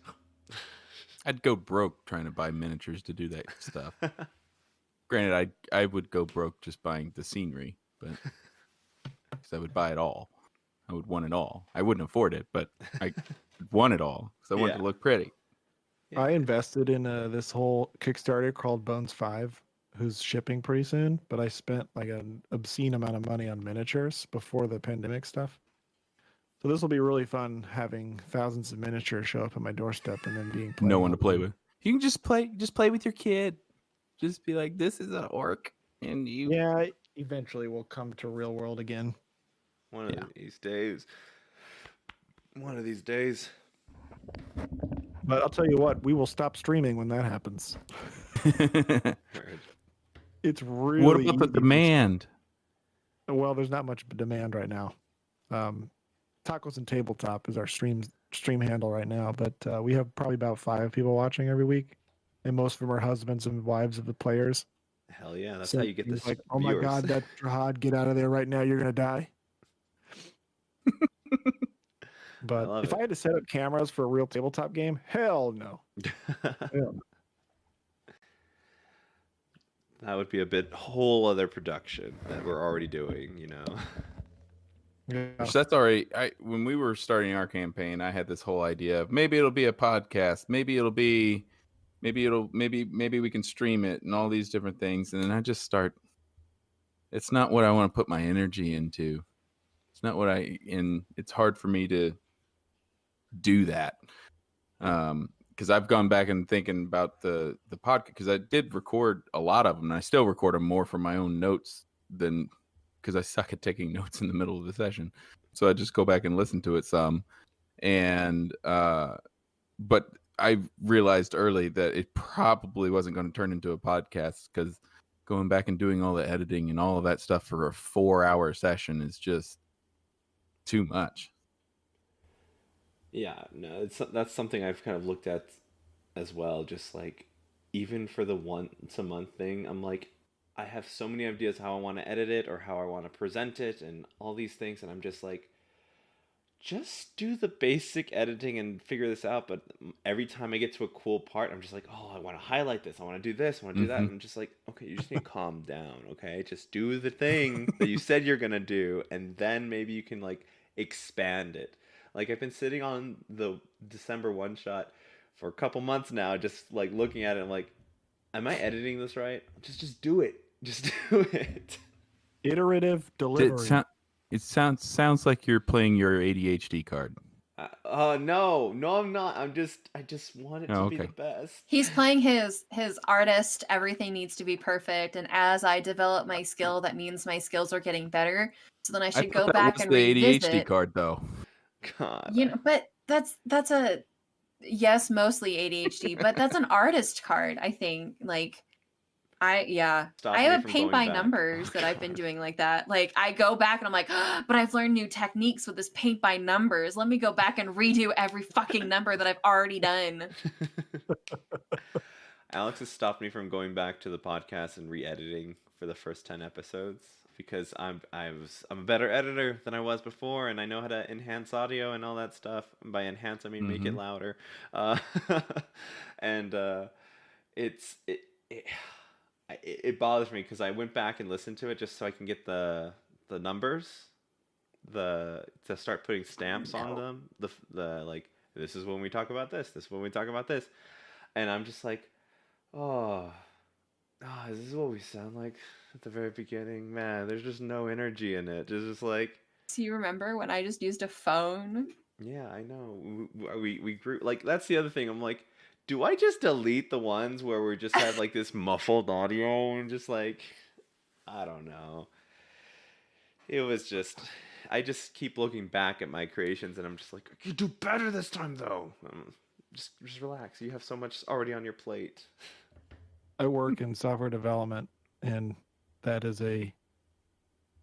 I'd go broke trying to buy miniatures to do that stuff. Granted, I would go broke just buying the scenery, but because I would buy it all. I would want it all. I wouldn't afford it, but I want it all because I want it to look pretty. Yeah. I invested in this whole Kickstarter called Bones 5, who's shipping pretty soon, but I spent like an obscene amount of money on miniatures before the pandemic stuff. So this will be really fun having thousands of miniatures show up at my doorstep and then being no one to play with. You can just play with your kid. Just be like, this is an orc, and you. Yeah, eventually we'll come to real world again. One of these days. One of these days. But I'll tell you what, we will stop streaming when that happens. It's really. What about the demand? Well, there's not much demand right now. Tacos and Tabletop is our stream handle right now, but we have probably about 5 people watching every week, and most of them are husbands and wives of the players. Hell yeah, that's how you get this. Like, oh my God, that Strahd, get out of there right now! You're gonna die. But if I had to set up cameras for a real tabletop game, hell no. Hell no. That would be a whole other production that we're already doing, Yeah. So that's all right. When we were starting our campaign, I had this whole idea of maybe it'll be a podcast, maybe we can stream it and all these different things. And then I just start. It's not what I want to put my energy into. It's not what it's hard for me to do that. Because I've gone back and thinking about the podcast, because I did record a lot of them, and I still record them more from my own notes than because I suck at taking notes in the middle of the session. So I just go back and listen to it some. And but I realized early that it probably wasn't going to turn into a podcast, because going back and doing all the editing and all of that stuff for a 4-hour session is just too much. Yeah, no, that's something I've kind of looked at as well. Just like, even for the once a month thing, I'm like, I have so many ideas how I want to edit it or how I want to present it and all these things, and I'm just like, just do the basic editing and figure this out. But every time I get to a cool part, I'm just like, oh, I want to highlight this, I want to do this, I want to do that. And I'm just like, okay, you just need to calm down, okay? Just do the thing that you said you're gonna do, and then maybe you can like expand it. Like, I've been sitting on the December one shot for a couple months now, just like looking at it. I'm like, am I editing this right? Just do it. Just do it. Iterative delivery. It sounds like you're playing your ADHD card. No, I'm not. I just want it to be the best. He's playing his artist. Everything needs to be perfect, and as I develop my skill, that means my skills are getting better. So then I should go back and revisit. The ADHD card, though. God. But that's a yes, mostly ADHD, but that's an artist card. I think, like, I Stop me have a from paint going by back. numbers Oh, that I've been God. doing like that. Like I go back and I'm like, but I've learned new techniques with this paint by numbers. Let me go back and redo every fucking number that I've already done. Alex has stopped me from going back to the podcast and re-editing for the first 10 episodes because I'm a better editor than I was before, and I know how to enhance audio and all that stuff. And by enhance, I mean make it louder. Uh, and it's it, it bothers me because I went back and listened to it just so I can get the numbers, to start putting stamps on them. The like, this is when we talk about this. This is when we talk about this, and I'm just like, oh, is this what we sound like at the very beginning? Man, there's just no energy in it. It's just like, Do you remember when I just used a phone? yeah, I know. We grew, like, that's the other thing. I'm like, do I just delete the ones where we just have like this muffled audio and just like, I don't know. It was just, I just keep looking back at my creations and I'm just like, you do better this time though. Just relax. You have so much already on your plate. I work in software development, and that is a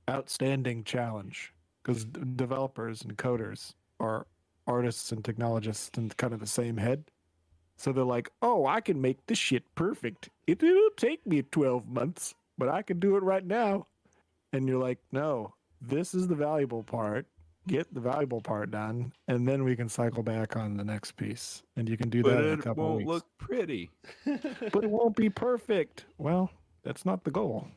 outstanding challenge because developers and coders are artists and technologists in kind of the same head. So they're like, oh, I can make this shit perfect. It'll take me 12 months, but I can do it right now. And you're like, no, this is the valuable part. Get the valuable part done, and then we can cycle back on the next piece. And you can do But that in a it couple won't weeks. look pretty. But it won't be perfect. Well, that's not the goal.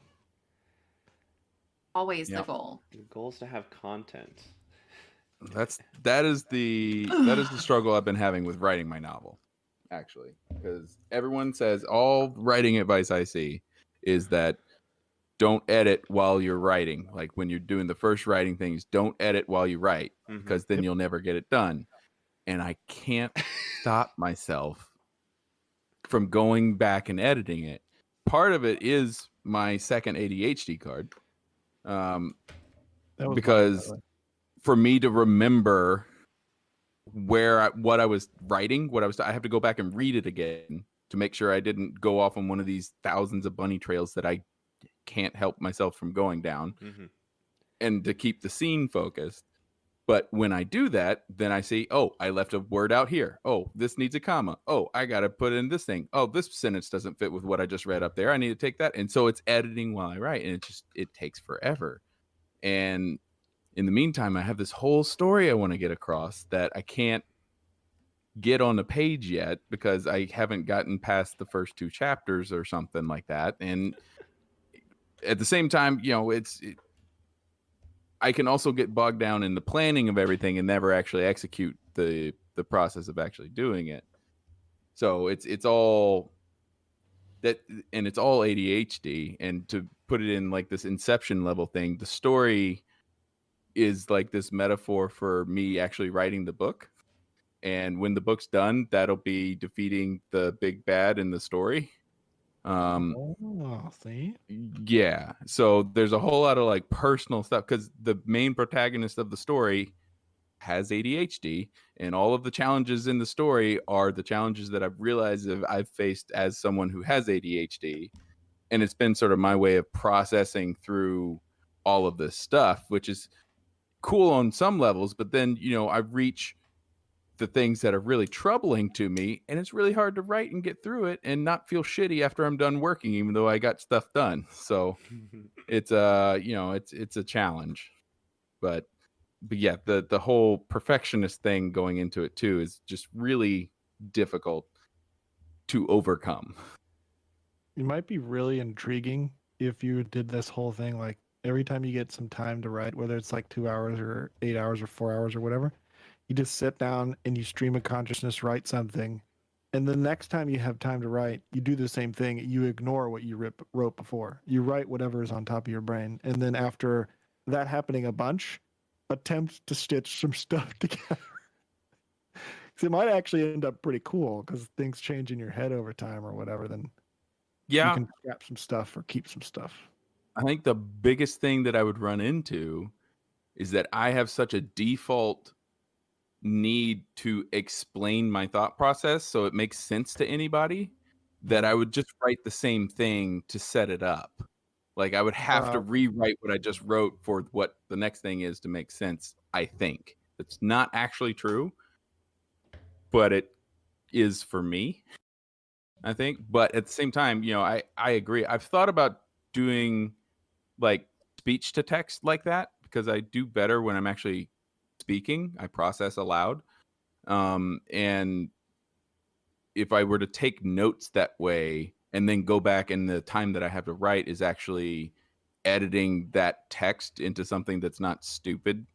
Always the Yep. goal. The goal is to have content. That is the struggle I've been having with writing my novel, actually, because everyone says all writing advice I see is that don't edit while you're writing. Like when you're doing the first writing things, don't edit while you write because then you'll never get it done. And I can't stop myself from going back and editing it. Part of it is my second ADHD card, That was because for me to remember what I was writing, I have to go back and read it again to make sure I didn't go off on one of these thousands of bunny trails that I can't help myself from going down, and to keep the scene focused. But when I do that, then I see, oh, I left a word out here. Oh, this needs a comma. Oh, I got to put in this thing. Oh, this sentence doesn't fit with what I just read up there. I need to take that. And so it's editing while I write, and it takes forever. And in the meantime, I have this whole story I want to get across that I can't get on the page yet because I haven't gotten past the first 2 chapters or something like that. And at the same time, I can also get bogged down in the planning of everything and never actually execute the process of actually doing it. So it's all that, and it's all ADHD. And to put it in like this Inception level thing, the story is like this metaphor for me actually writing the book. And when the book's done, that'll be defeating the big bad in the story. See? Yeah. So there's a whole lot of like personal stuff because the main protagonist of the story has ADHD, and all of the challenges in the story are the challenges that I've realized I've faced as someone who has ADHD. And it's been sort of my way of processing through all of this stuff, which is cool on some levels. But then, I reach the things that are really troubling to me, and it's really hard to write and get through it and not feel shitty after I'm done working, even though I got stuff done. So it's it's a challenge, but yeah, the whole perfectionist thing going into it too is just really difficult to overcome. It might be really intriguing if you did this whole thing, like every time you get some time to write, whether it's like 2 hours or 8 hours or 4 hours or whatever, you just sit down and you stream of consciousness, write something. And the next time you have time to write, you do the same thing. You ignore what you wrote before. You write whatever is on top of your brain. And then after that happening a bunch, attempt to stitch some stuff together. So it might actually end up pretty cool because things change in your head over time or whatever. Then you can scrap some stuff or keep some stuff. I think the biggest thing that I would run into is that I have such a default need to explain my thought process so it makes sense to anybody that I would just write the same thing to set it up. Like I would have to rewrite what I just wrote for what the next thing is to make sense. I think it's not actually true, but it is for me, I think. But at the same time, I agree. I've thought about doing like speech to text like that because I do better when I'm actually speaking. I process aloud. And if I were to take notes that way and then go back, and the time that I have to write is actually editing that text into something that's not stupid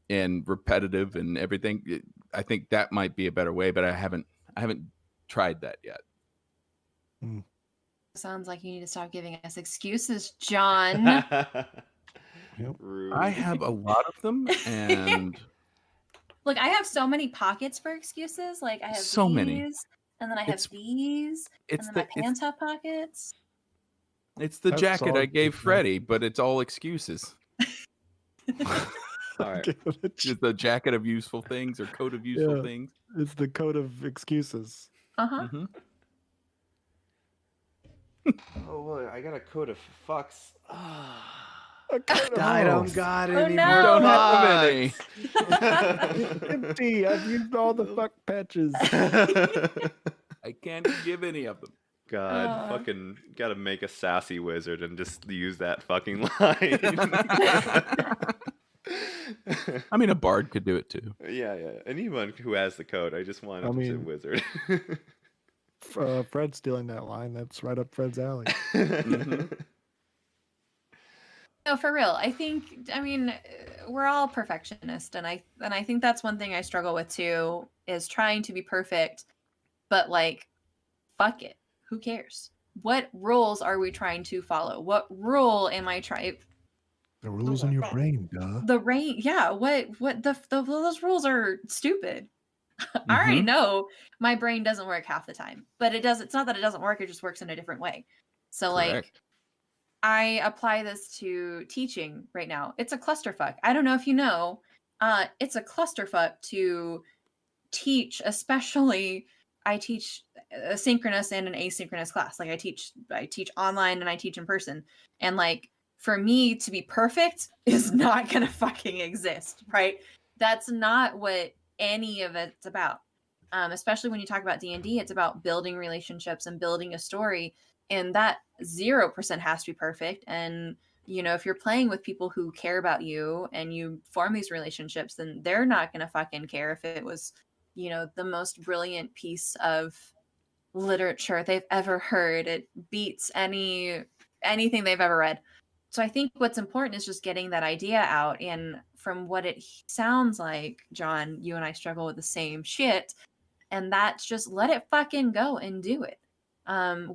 and repetitive and everything, I think that might be a better way, but I haven't tried that yet. Sounds like you need to stop giving us excuses, John. I have a lot of them, and look, I have so many pockets for excuses. Like I have so these, many, and then I have these, and then my pants have pockets. It's the jacket I gave Freddie, but it's all excuses. All right. It's the jacket of useful things or coat of useful things. It's the coat of excuses. Mm-hmm. Oh, well, I got a coat of fucks. I don't got any no. more. Don't have any. Empty. I've used all the fuck patches. I can't give any of them. God, fucking gotta make a sassy wizard and just use that fucking line. I mean, a bard could do it too. Yeah. Anyone who has the code, I just want him to wizard. Fred's stealing that line. That's right up Fred's alley. No, for real. I mean, we're all perfectionists, and I think that's one thing I struggle with too, is trying to be perfect, but like, fuck it. Who cares? What rules are we trying to follow? What rule am I trying? The rules in your brain, duh. The rain, yeah. What those rules are stupid. I already know my brain doesn't work half the time, but it does. It's not that it doesn't work; it just works in a different way. So, like, I apply this to teaching right now. It's a clusterfuck. I don't know if you know. It's a clusterfuck to teach, especially. I teach a synchronous and an asynchronous class. Like I teach online and I teach in person. And like for me to be perfect is not gonna fucking exist, right? That's not what any of it's about. Especially when you talk about D&D, it's about building relationships and building a story, and that 0% has to be perfect. And if you're playing with people who care about you and you form these relationships, then they're not gonna fucking care if it was the most brilliant piece of literature they've ever heard. It beats anything they've ever read. So I think what's important is just getting that idea out. And from what it sounds like, John, you and I struggle with the same shit. And that's just let it fucking go and do it.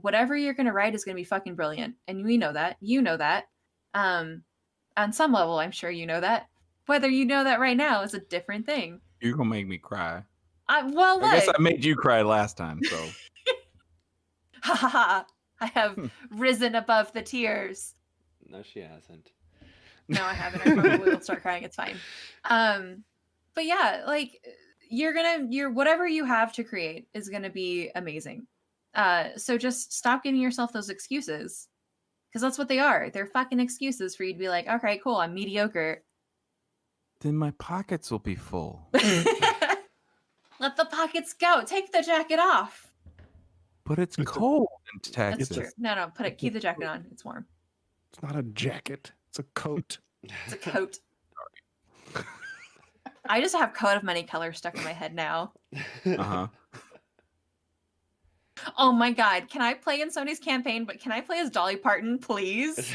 Whatever you're going to write is going to be fucking brilliant. And we know that. You know that. On some level, I'm sure you know that. Whether you know that right now is a different thing. You're going to make me cry. I guess I made you cry last time, so. Ha ha ha. I have risen above the tears. No, she hasn't. No, I haven't. I probably will start crying. It's fine. But yeah, like you're whatever you have to create is gonna be amazing. So just stop giving yourself those excuses. Because that's what they are. They're fucking excuses for you to be like, okay, cool, I'm mediocre. Then my pockets will be full. Let the pockets go. Take the jacket off. But it's cold in Texas. That's true. No, keep the jacket on. It's warm. It's not a jacket. It's a coat. It's a coat. Sorry. I just have coat of many colors stuck in my head now. Uh-huh. Oh my god. Can I play in Sony's campaign, but can I play as Dolly Parton, please?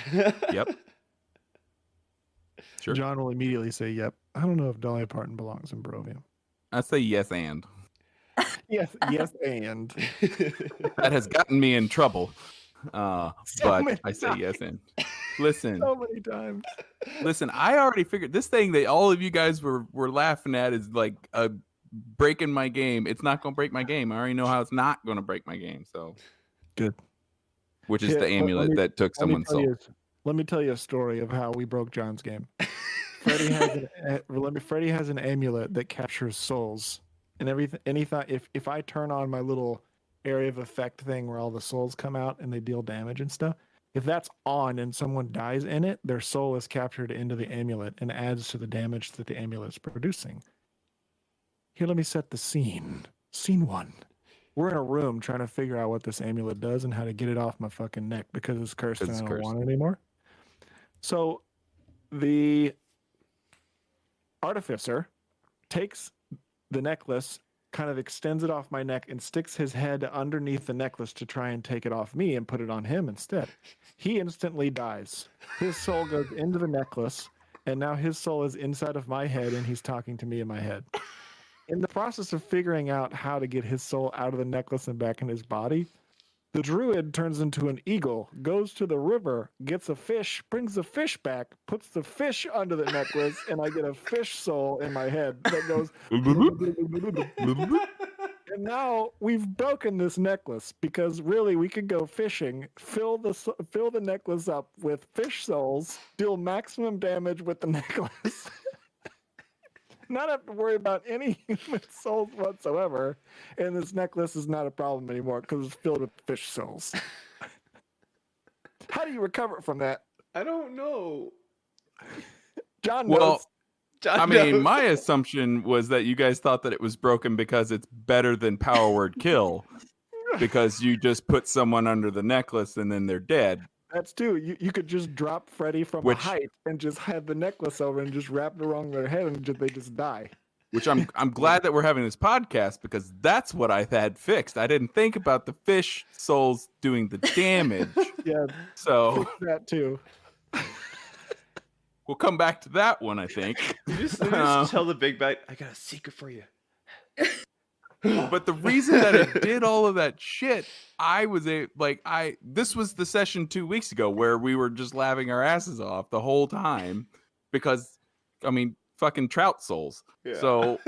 Yep. Sure. John will immediately say, yep. I don't know if Dolly Parton belongs in Barovia. I say yes and. Yes, and. That has gotten me in trouble. But I say yes and. Listen. So many times. Listen, I already figured this thing that all of you guys were laughing at is like breaking my game. It's not going to break my game. I already know how it's not going to break my game. So good. Which is the amulet that took someone's soul. Let me tell you a story of how we broke John's game. Freddie has an amulet that captures souls, and everything. And he thought if I turn on my little area of effect thing where all the souls come out and they deal damage and stuff. If that's on and someone dies in it, their soul is captured into the amulet and adds to the damage that the amulet is producing. Here, let me set the scene. Scene 1. We're in a room trying to figure out what this amulet does and how to get it off my fucking neck because it's cursed and I don't want it anymore. So the artificer takes the necklace, kind of extends it off my neck, and sticks his head underneath the necklace to try and take it off me and put it on him instead. He instantly dies. His soul goes into the necklace, and now his soul is inside of my head, and he's talking to me in my head. In the process of figuring out how to get his soul out of the necklace and back in his body, the druid turns into an eagle, goes to the river, gets a fish, brings the fish back, puts the fish under the necklace, and I get a fish soul in my head that goes. And now we've broken this necklace because really we could go fishing, fill the necklace up with fish souls, deal maximum damage with the necklace. Not have to worry about any human souls whatsoever, and this necklace is not a problem anymore because it's filled with fish souls. How do you recover from that? I don't know. John knows. Well, John I mean, knows. my assumption was that you guys thought that it was broken because it's better than power word kill, because you just put someone under the necklace and then they're dead. That's too. You could just drop Freddy from a height and just have the necklace over and just wrap it around their head and they just die. Which I'm glad that we're having this podcast because that's what I had fixed. I didn't think about the fish souls doing the damage. Yeah. So fix that too. We'll come back to that one, I think. You just tell the big bad, I got a secret for you. But the reason that it did all of that shit, this was the session 2 weeks ago where we were just laughing our asses off the whole time because, I mean, fucking trout souls. Yeah. So,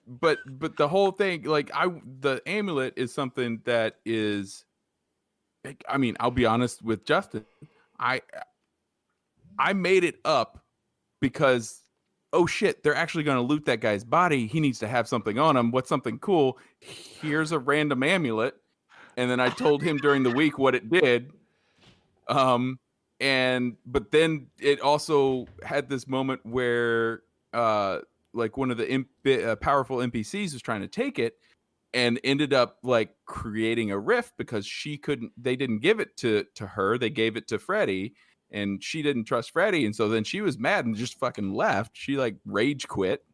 but the whole thing, the amulet is something that is, I mean, I'll be honest with Justin, I made it up because, oh shit, they're actually going to loot that guy's body. He needs to have something on him. What's something cool? Here's a random amulet. And then I told him during the week what it did. But then it also had this moment where one of the powerful NPCs was trying to take it and ended up creating a rift because they didn't give it to her. They gave it to Freddy. And she didn't trust Freddy, and so then she was mad and just fucking left. She rage quit,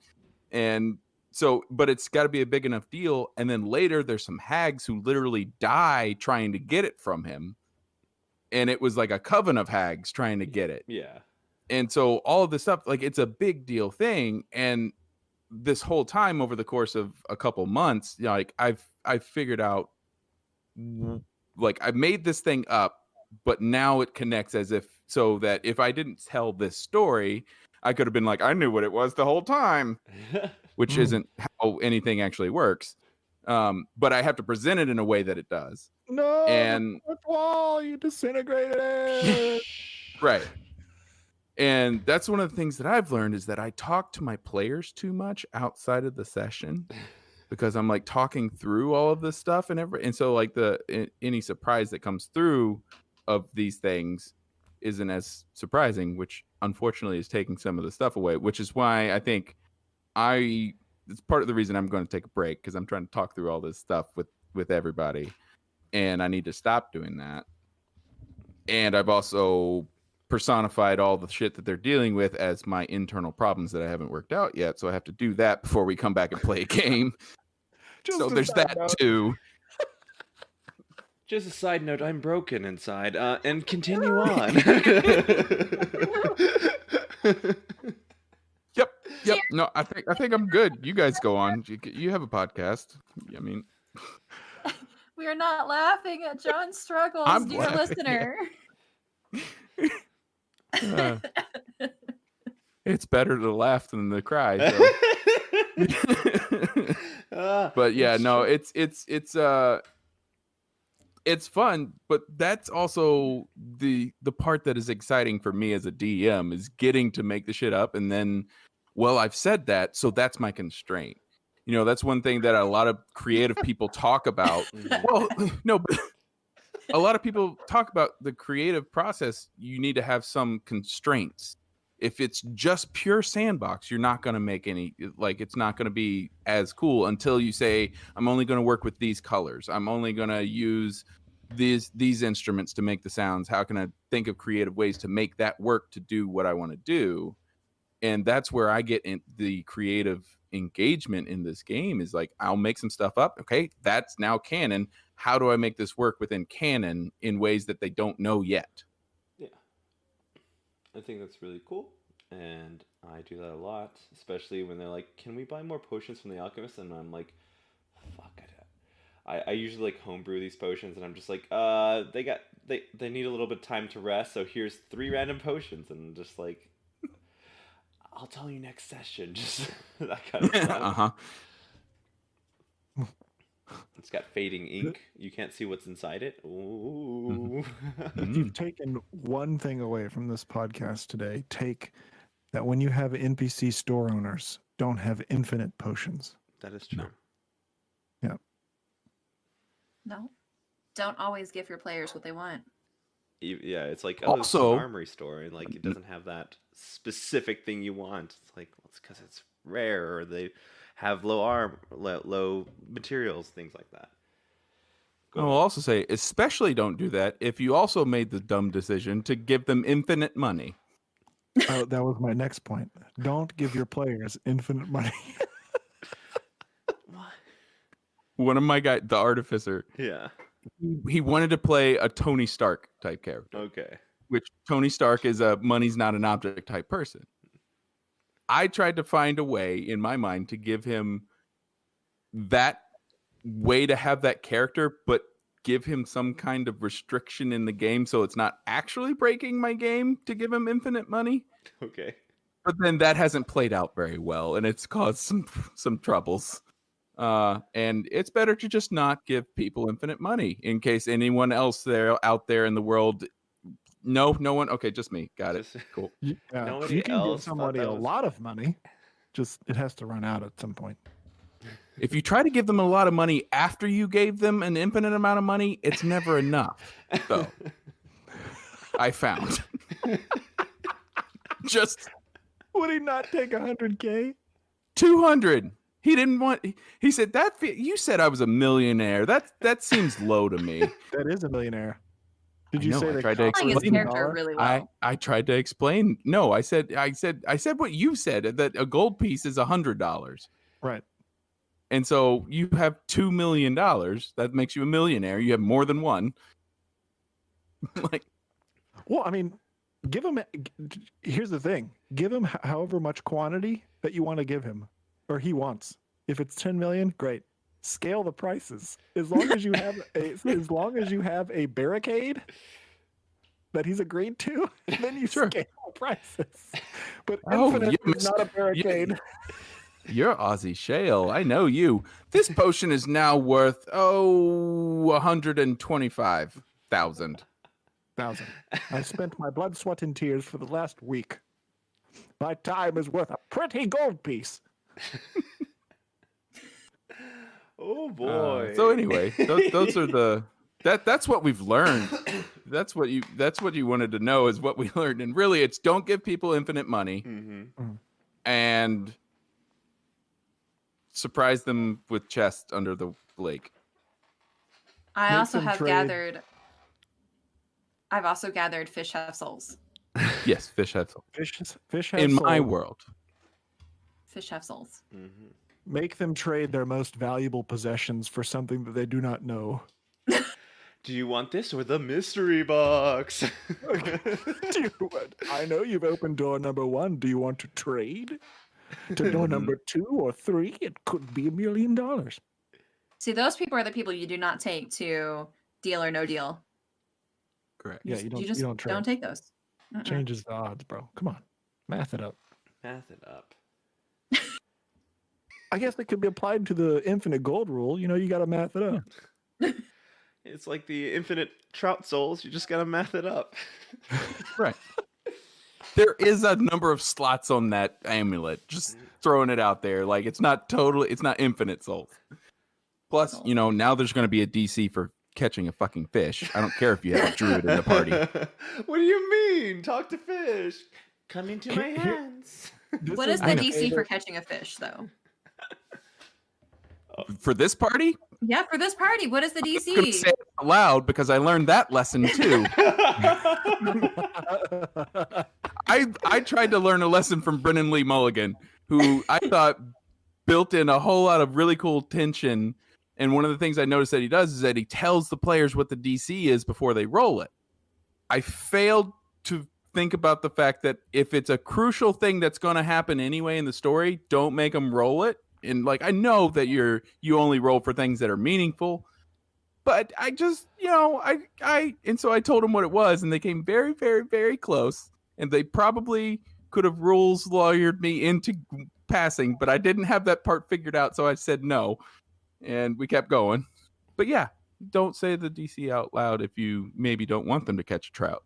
and so, but it's got to be a big enough deal. And then later, there's some hags who literally die trying to get it from him, and it was like a coven of hags trying to get it. Yeah, and so all of this stuff, it's a big deal thing. And this whole time, over the course of a couple months, I've figured out, I made this thing up, but now it connects so that if I didn't tell this story, I could have been I knew what it was the whole time, which isn't how anything actually works. But I have to present it in a way that it does. No, and the wall, you disintegrated it. Right. And that's one of the things that I've learned is that I talk to my players too much outside of the session because I'm talking through all of this stuff and so any surprise that comes through of these things isn't as surprising, which unfortunately is taking some of the stuff away, which is why I think it's part of the reason I'm going to take a break because I'm trying to talk through all this stuff with everybody, and I need to stop doing that. And I've also personified all the shit that they're dealing with as my internal problems that I haven't worked out yet, so I have to do that before we come back and play a game. So there's that too. Just a side note, I'm broken inside, and continue on. Yep. No, I think I'm good. You guys go on. You have a podcast. I mean, we are not laughing at John's struggles, I'm dear laughing, listener. It's better to laugh than to cry. So. But yeah, no, it's fun, but that's also the part that is exciting for me as a DM is getting to make the shit up and then, well, I've said that, so that's my constraint. That's one thing that a lot of creative people talk about. Well, no, but a lot of people talk about the creative process. You need to have some constraints. If it's just pure sandbox, you're not going to make any, it's not going to be as cool until you say, I'm only going to work with these colors. I'm only going to use these instruments to make the sounds. How can I think of creative ways to make that work to do what I want to do? And that's where I get in the creative engagement in this game is like, I'll make some stuff up. Okay, that's now canon. How do I make this work within canon in ways that they don't know yet? Yeah. I think that's really cool. And I do that a lot, especially when they're like, can we buy more potions from the alchemist? And I'm like, fuck it. I usually like homebrew these potions, and I'm just like, they need a little bit of time to rest, so here's 3 random potions, and just like, I'll tell you next session, just that kind of stuff. It's got fading ink. You can't see what's inside it. Ooh. If you've taken one thing away from this podcast today, take that when you have NPC store owners, don't have infinite potions. That is true. No. Yeah. No. Don't always give your players what they want. Yeah, it's like Also, it's an armory store, and like it doesn't have that specific thing you want. It's like, well, it's because it's rare, or they have low materials, things like that. I will also say, especially don't do that if you also made the dumb decision to give them infinite money. Oh, that was my next point. Don't give your players infinite money. One of my guys, the artificer, Yeah. he wanted to play a Tony Stark type character. Okay. Which Tony Stark is a money's not an object type person. I tried to find a way in my mind to give him that way to have that character, but give him some kind of restriction in the game so it's not actually breaking my game to give him infinite money. Okay. But then that hasn't played out very well, and it's caused some troubles. And it's better to just not give people infinite money in case anyone else out there in the world. No one. Okay, just me. Got it. Cool. Yeah, you can give somebody a lot of money. Just it has to run out at some point. If you try to give them a lot of money after you gave them an infinite amount of money, it's never enough. Though I found. Just would he not take 100K? 200. He didn't want. He said that. You said I was a millionaire. That seems low to me. That is a millionaire. Did you say I that? tried to explain his character really well. I tried to explain. No, I said what you said, that a gold piece is $100. Right. And so you have $2 million. That makes you a millionaire. You have more than one. Well, I mean, give him. Here's the thing: give him however much quantity that you want to give him, or he wants. If it's 10 million, great. Scale the prices. As long as you have a barricade that he's agreed to, then you scale the prices. But infinite is not a barricade. You're Aussie Shale. I know you. This potion is now worth 125,000. I spent my blood, sweat, and tears for the last week. My time is worth a pretty gold piece. Oh boy. So anyway, those are that's what we've learned. That's what you wanted to know is what we learned. And really it's don't give people infinite money and surprise them with chests under the lake. I've also gathered fish have souls. Yes, fish have souls. Fish have in souls. my world. Fish have souls. Mm-hmm. Make them trade their most valuable possessions for something that they do not know. Do you want this or the mystery box? I know you've opened door number 1. Do you want to trade? To door number 2 or 3, it could be $1 million. See, those people are the people you do not take to deal or no deal. Correct. Yeah, you don't trade. Don't take those. Changes the odds, bro. Come on. Math it up. I guess it could be applied to the infinite gold rule. You got to math it up. It's like the infinite trout souls. You just got to math it up. Right. There is a number of slots on that amulet. Just throwing it out there. Like it's not infinite souls. Plus, now there's going to be a DC for catching a fucking fish. I don't care if you have a druid in the party. What do you mean? Talk to fish. Come into my hands. What is the DC for catching a fish, though? For this party? Yeah, for this party. What is the DC? I'm going to say it out loud because I learned that lesson too. I tried to learn a lesson from Brennan Lee Mulligan, who I thought built in a whole lot of really cool tension. And one of the things I noticed that he does is that he tells the players what the DC is before they roll it. I failed to think about the fact that if it's a crucial thing that's going to happen anyway in the story, don't make them roll it. And like, I know that you only roll for things that are meaningful, but I just, and so I told them what it was, and they came very, very, very close, and they probably could have rules lawyered me into passing, but I didn't have that part figured out. So I said no. And we kept going. But yeah, don't say the DC out loud if you maybe don't want them to catch a trout.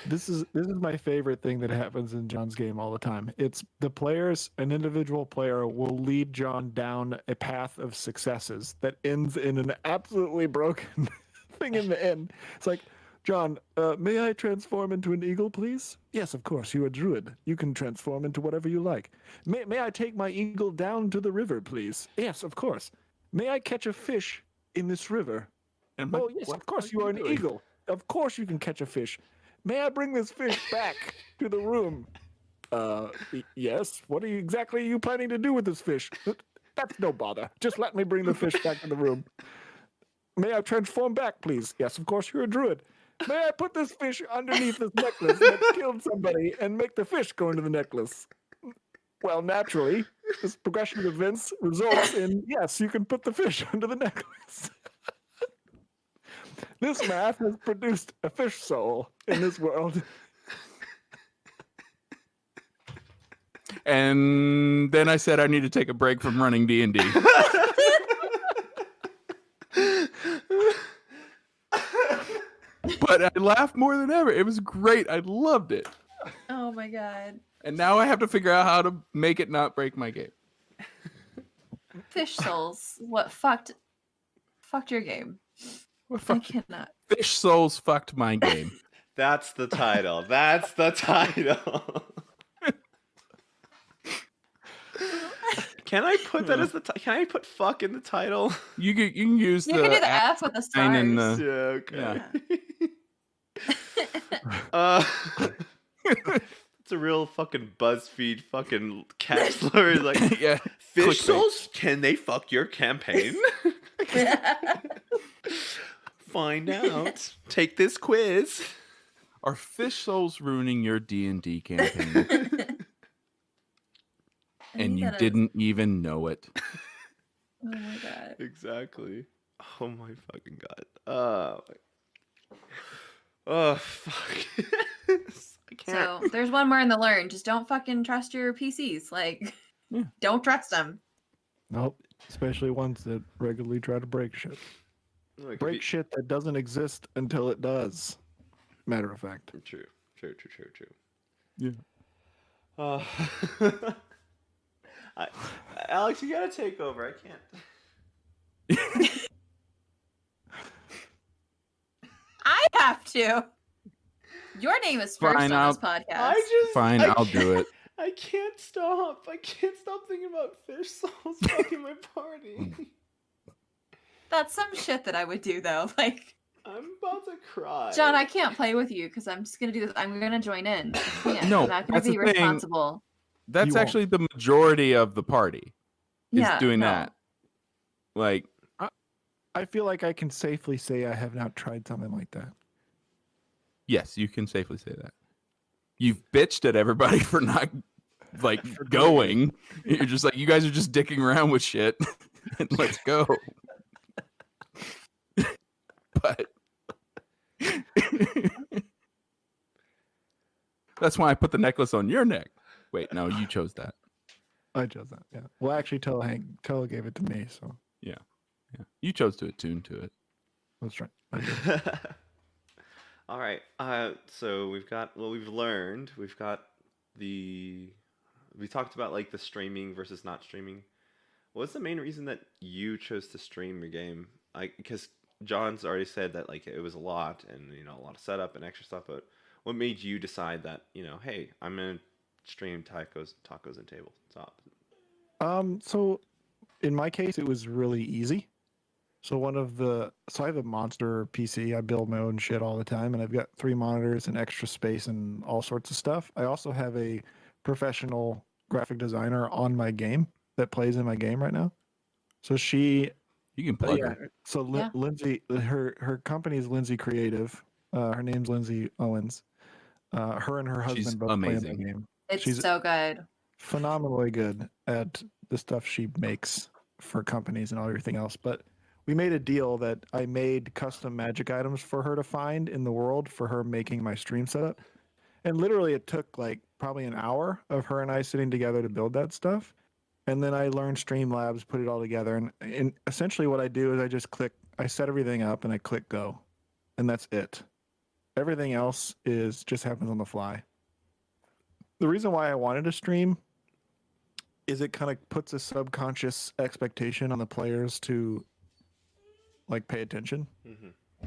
This is my favorite thing that happens in John's game all the time. It's the players, an individual player will lead John down a path of successes that ends in an absolutely broken thing in the end. It's like, John, may I transform into an eagle, please? Yes, of course. You're a druid. You can transform into whatever you like. May I take my eagle down to the river, please? Yes, of course. May I catch a fish in this river? Oh, yes, of course. You are an eagle. Of course you can catch a fish. May I bring this fish back to the room? Yes. What exactly are you planning to do with this fish? That's no bother. Just let me bring the fish back to the room. May I transform back, please? Yes, of course. You're a druid. May I put this fish underneath this necklace that killed somebody and make the fish go into the necklace? Well, naturally, this progression of events results in, yes, you can put the fish under the necklace. This math has produced a fish soul in this world. And then I said I need to take a break from running D&D. But I laughed more than ever. It was great. I loved it. Oh my god. And now I have to figure out how to make it not break my game. Fish souls. What fucked your game? I cannot. Fish souls fucked my game. That's the title. That's the title. Can I put that as the Can I put fuck in the title? You can use you can do the F with the stars. Yeah, okay. It's a real fucking BuzzFeed fucking cat slur. Like, yeah, fish souls, can they fuck your campaign? Find out. Take this quiz. Are fish souls ruining your D&D campaign? And you didn't even know it. Oh my god. Exactly. Oh my fucking god. Oh fuck. I can't. So there's one more in the learn. Just don't fucking trust your PCs. Like, don't trust them. Nope. Especially ones that regularly try to break shit. Like break shit that doesn't exist until it does. Matter of fact. True. Yeah. Alex, you gotta take over. I can't. I have to. Your name is first on this podcast. I'll do it. I can't stop. I can't stop thinking about fish souls fucking my party. That's some shit that I would do, though. Like, I'm about to cry. John, I can't play with you because I'm just gonna do this. I'm gonna join in. No, I'm not gonna be responsible. That's actually the majority of the party. Is doing that. Like, I feel like I can safely say I have not tried something like that. Yes, you can safely say that. You've bitched at everybody for not like going. You're just like, you guys are just dicking around with shit. And let's go. But that's why I put the necklace on your neck. Wait, no, you chose that. I chose that. Yeah. Well, actually, Tella gave it to me. So yeah. You chose to attune to it. That's right. All right. So we've got what we've learned. We've got the we talked about like the streaming versus not streaming. What's the main reason that you chose to stream your game? Like, because John's already said that like it was a lot and a lot of setup and extra stuff. But what made you decide that hey, I'm gonna stream tacos and tabletop? So in my case, it was really easy. So I have a monster PC. I build my own shit all the time, and I've got 3 monitors and extra space and all sorts of stuff. I also have a professional graphic designer on my game that plays in my game right now. So you can plug her. So Yeah. Lindsay, her company is Lindsay Creative. Her name's Lindsay Owens. Her and her husband She's both play in amazing. the game. It's She's so good. phenomenally good at the stuff she makes for companies and everything else. But we made a deal that I made custom magic items for her to find in the world for her making my stream setup. And literally it took like probably an hour of her and I sitting together to build that stuff. And then I learned Streamlabs, put it all together. And essentially what I do is I set everything up and I click go. And that's it. Everything else just happens on the fly. The reason why I wanted to stream is it kind of puts a subconscious expectation on the players to like pay attention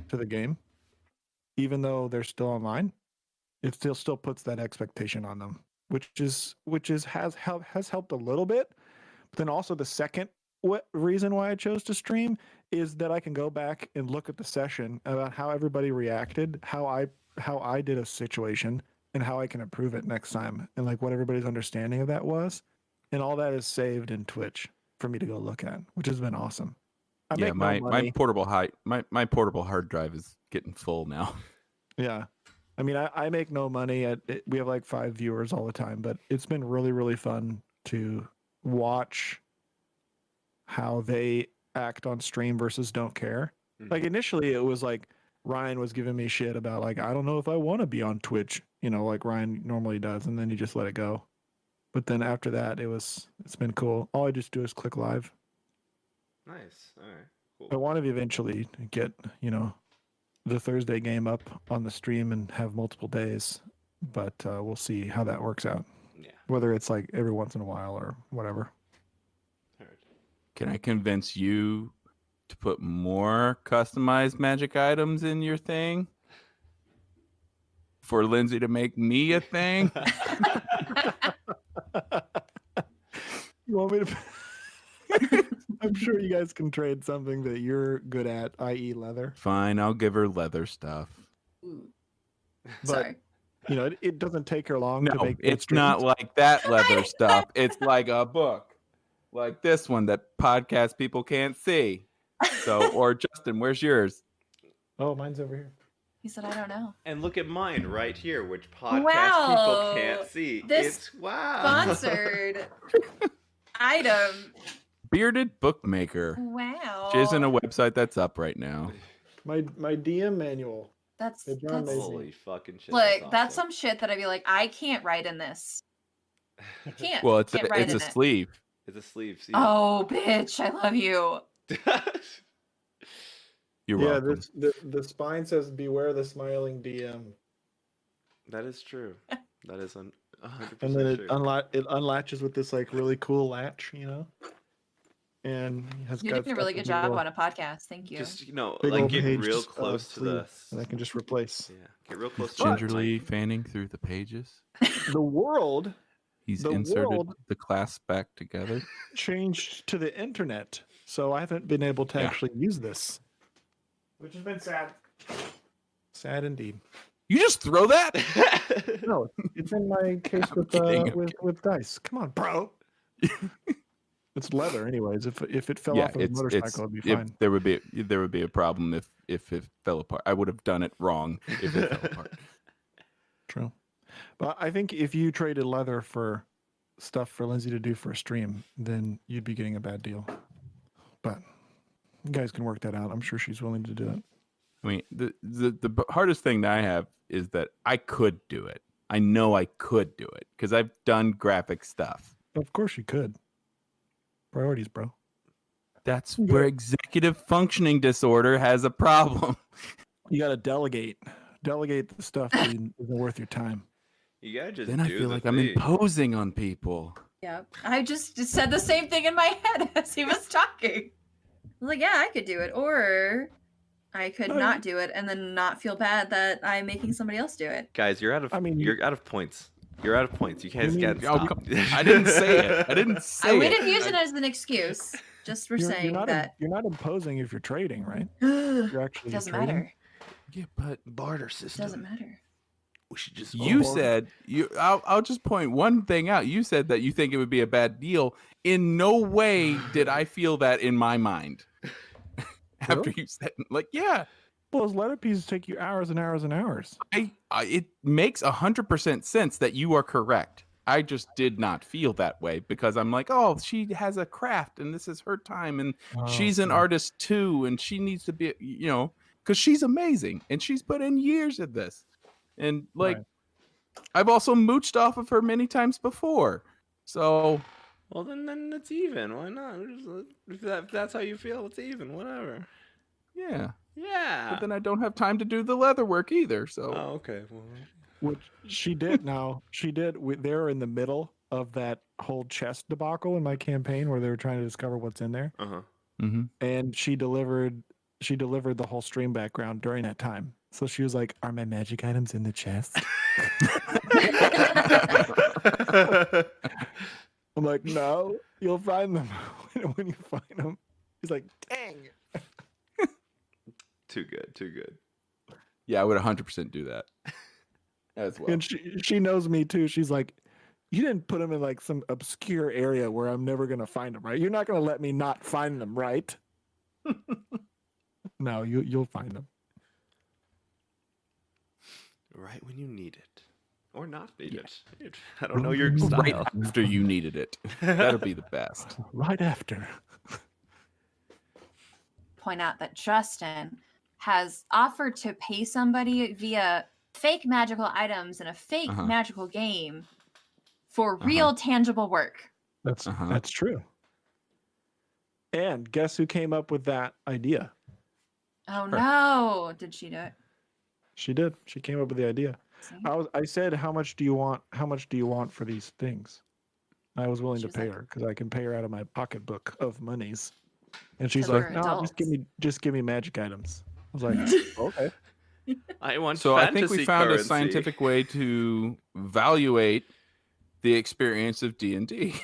to the game. Even though they're still online, it still puts that expectation on them, which has helped a little bit. But then also the second reason why I chose to stream is that I can go back and look at the session about how everybody reacted, how I did a situation, and how I can improve it next time, and like what everybody's understanding of that was, and all that is saved in Twitch for me to go look at, which has been awesome. My portable hard drive is getting full now. Yeah. I mean, I make no money. We have like 5 viewers all the time, but it's been really, really fun to watch how they act on stream versus don't care. Like initially it was like Ryan was giving me shit about like, I don't know if I want to be on Twitch, like Ryan normally does. And then he just let it go. But then after that, it's been cool. All I just do is click live. Nice. All right. Cool. I want to eventually get, the Thursday game up on the stream and have multiple days, but we'll see how that works out. Yeah. Whether it's like every once in a while or whatever. Heard. Can I convince you to put more customized magic items in your thing? For Lindsay to make me a thing? You want me to? I'm sure you guys can trade something that you're good at, i.e. leather. Fine, I'll give her leather stuff. Sorry. It doesn't take her long to No, make. it's not like that leather stuff. It's like a book, like this one that podcast people can't see. So, or Justin, where's yours? Oh, mine's over here. He said, I don't know. And look at mine right here, which podcast Wow. people can't see. This wow. Sponsored item. Bearded Bookmaker. Wow. Which isn't a website that's up right now. My DM manual. That's Holy fucking shit. look, that's awesome. some shit that I'd be like, I can't write in this. I can't. Well, it's can't write a in it. sleeve. It's a sleeve. See? Oh, bitch! I love you. You're welcome. The spine says, "Beware the smiling DM." That is true. That is 100% And then true. it unlatches with this like really cool latch, and You're doing a really good job on a podcast. Thank you. Just big like old get page, real close to the. and I can just replace. Yeah, get real close to Gingerly fanning through the pages. The world He's The inserted world- the clasp back together. changed to the internet, so I haven't been able to Yeah. actually use this, which has been sad. Sad indeed. You just throw that? No, it's in my case I'm kidding, I'm with dice. Come on, bro. It's leather, anyways. If it fell off of a motorcycle, it'd be fine. There would be a problem if it fell apart. I would have done it wrong if it fell apart. True. But I think if you traded leather for stuff for Lindsay to do for a stream, then you'd be getting a bad deal. But you guys can work that out. I'm sure she's willing to do it. I mean, the hardest thing that I have is that I could do it. I know I could do it because I've done graphic stuff. Of course you could. Priorities, bro. That's where executive functioning disorder has a problem. You got to delegate. Delegate the stuff that isn't worth your time. You gotta just Then I do feel the like I'm thing. imposing on people. Yep. I just said the same thing in my head as he was talking. I was like, yeah, I could do it. Or I could not do it and then not feel bad that I'm making somebody else do it. Guys, you're out of. I mean, you're out of points. You're out of points. You guys can't Oh, stop. I didn't say it. I didn't say We it. didn't use it as an excuse. Just for saying that. You're not imposing if you're trading, right? You're actually Doesn't trading. matter. Yeah, but Barter system. Doesn't matter. We should just. you said I'll just point one thing out. You said that you think it would be a bad deal. In no way did I feel that in my mind. After you said, like, yeah. Well, those letter pieces take you hours and hours and hours. It makes 100% sense that you are correct. I just did not feel that way because I'm like, oh, she has a craft and this is her time and she's an artist too and she needs to be, because she's amazing and she's put in years of this. And like, I've also mooched off of her many times before. So, well, then it's even. Why not? If that's how you feel, it's even. Whatever. Yeah. Yeah. But then I don't have time to do the leather work either. So. Oh, okay. Well, which she did. Now she did. They're in the middle of that whole chest debacle in my campaign where they were trying to discover what's in there. Mm-hmm. And she delivered the whole stream background during that time. So she was like, "Are my magic items in the chest?" I'm like, "No, you'll find them when you find them." He's like, "Dang." Too good. Yeah, I would 100% do that as well. And she knows me too. She's like, "You didn't put them in like some obscure area where I'm never gonna find them, right? You're not gonna let me not find them, right?" No, you'll find them. Right when you need it. Or not need it. I don't know your style. Right after you needed it. That'll be the best. Right after. Point out that Justin has offered to pay somebody via fake magical items in a fake magical game for real tangible work. That's true. And guess who came up with that idea? Oh no! Did she do it? She did. She came up with the idea. See? I said, "How much do you want? How much do you want for these things?" I was willing to pay her because I can pay her out of my pocketbook of monies. And she's like, "No, just give me magic items." I was like, "Okay." I want so fantasy I think we found currency. a scientific way to evaluate the experience of D&D.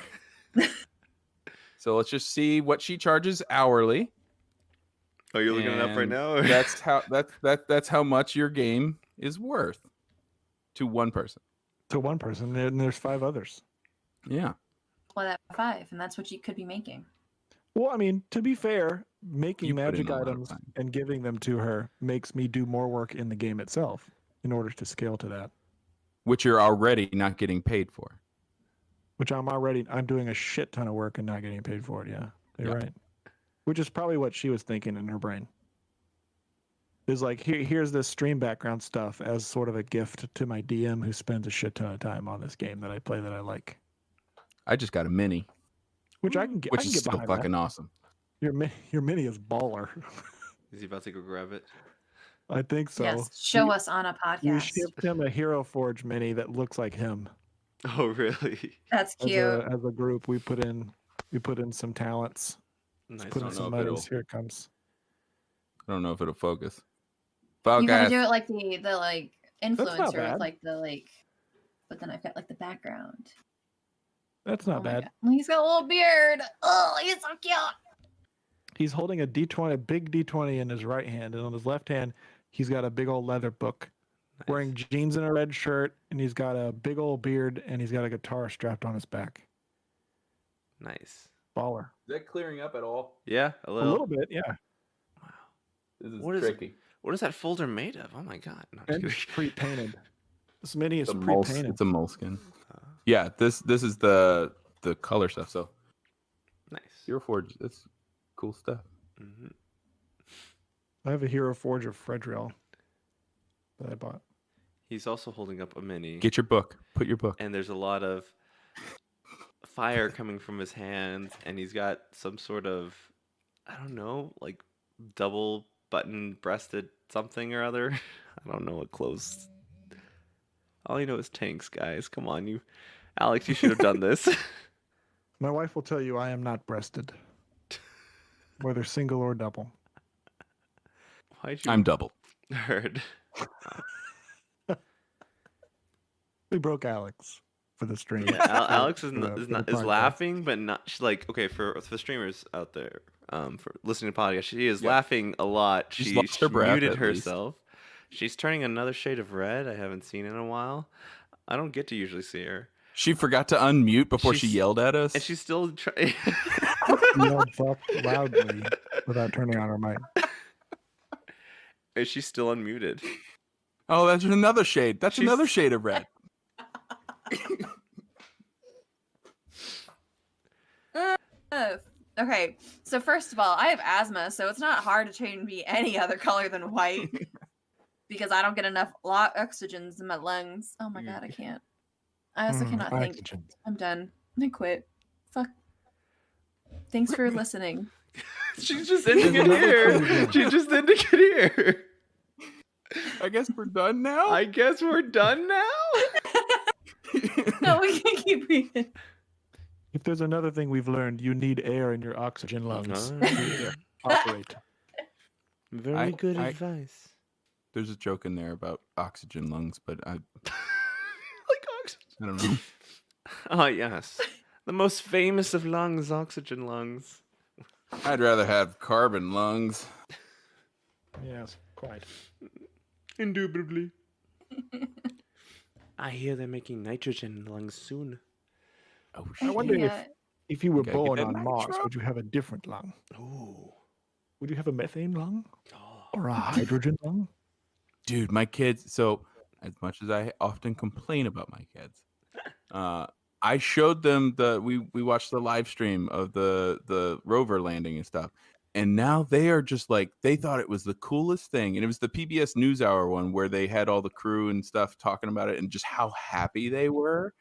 So let's just see what she charges hourly. Oh, you're looking it up right now? That's how much your game is worth to one person. To one person, and there's 5 others. Yeah. Well, that's 5, and that's what you could be making. Well, I mean, to be fair, making magic items and giving them to her makes me do more work in the game itself in order to scale to that. Which you're already not getting paid for. Which I'm doing a shit ton of work and not getting paid for it, yeah. You're right. Which is probably what she was thinking in her brain. Is like, here's this stream background stuff as sort of a gift to my DM who spends a shit ton of time on this game that I play that I like. I just got a mini. Which I can get. Which I can is get still fucking that. awesome. Your mini is baller. Is he about to go grab it? I think so. Yes, show us on a podcast. You shipped him a Hero Forge mini that looks like him. Oh, really? That's cute. As a group, we put in some talents. Nice. Put in some monies. Here it comes. I don't know if it'll focus. You gotta do it like the like influencer with like the like, but then I've got like the background. That's not bad. God. He's got a little beard. Oh, he's so cute. He's holding a D20, a big D20 in his right hand, and on his left hand, he's got a big old leather book. Nice. Wearing jeans and a red shirt, and he's got a big old beard, and he's got a guitar strapped on his back. Nice. Baller. Is that clearing up at all? Yeah, a little bit, yeah. Wow. This is tricky. What is that folder made of? Oh my god. No, it's pre-painted. This mini is pre-painted. It's a moleskin. Yeah, this is the color stuff. So nice. Hero Forge, that's cool stuff. Mm-hmm. I have a Hero Forge of Fredriel that I bought. He's also holding up a mini. Get your book. Put your book. And there's a lot of fire coming from his hands, and he's got some sort of, I don't know, like double button breasted something or other. I don't know what clothes. All you know is tanks, guys. Come on, Alex, you should have done this. My wife will tell you I am not breasted, whether single or double. Why'd you? I'm double. Heard. We broke Alex for the stream. Yeah, Alex is For the- is for not the is podcast. laughing, but not. She's like, okay, for streamers out there, for listening to podcasts, she is laughing a lot. She's She lost her breath, muted at least. herself. She's turning another shade of red. I haven't seen in a while. I don't get to usually see her, She forgot to unmute before she She's- yelled at us. and she's still trying. She yelled fuck loudly without turning on her mic. Is she still unmuted? Oh, that's another shade. That's She's- another shade of red. Okay, so first of all, I have asthma, so it's not hard to change me any other color than white because I don't get enough oxygens in my lungs. Oh my god, I can't. I also cannot think. Oxygen. I'm done. I quit. Fuck. Thanks for listening. She's just ending it another here. thing. She's just ending it here. I guess we're done now. I guess we're done now. No, we can keep reading. If there's another thing we've learned, you need air in your oxygen lungs Oh. to operate. Very I- good I- advice. There's a joke in there about oxygen lungs, but I Like oxygen. don't know. Oh yes, the most famous of lungs, oxygen lungs. I'd rather have carbon lungs. Yes, quite. Indubitably. I hear they're making nitrogen lungs soon. Oh I shit. wonder Yeah. if you were Gotta get born that on Mars, nitro. would you have a different lung? Ooh. Would you have a methane lung Oh. or a hydrogen lung? Dude, my kids. So, as much as I often complain about my kids, I showed them we watched the live stream of the rover landing and stuff, and now they are just like they thought it was the coolest thing, and it was the PBS NewsHour one where they had all the crew and stuff talking about it and just how happy they were,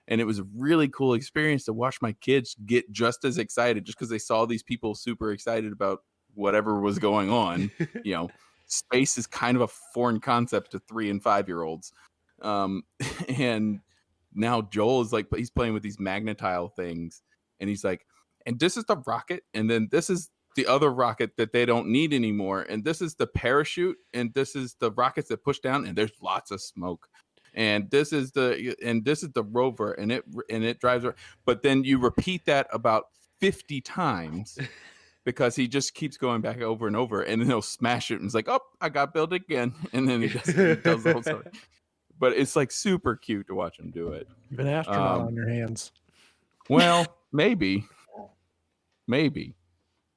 and it was a really cool experience to watch my kids get just as excited just because they saw these people super excited about whatever was going on. You know, space is kind of a foreign concept to 3 and 5-year-olds. And now Joel is like, he's playing with these magnetile things, and he's like, and this is the rocket, and then this is the other rocket that they don't need anymore, and this is the parachute, and this is the rockets that push down, and there's lots of smoke, and this is the rover, and it drives. But then you repeat that about 50 times. Because he just keeps going back over and over, and then he'll smash it, and it's like, "Oh, I got built again," and then he does the whole story. But it's like super cute to watch him do it. You have an astronaut on your hands. Well, maybe.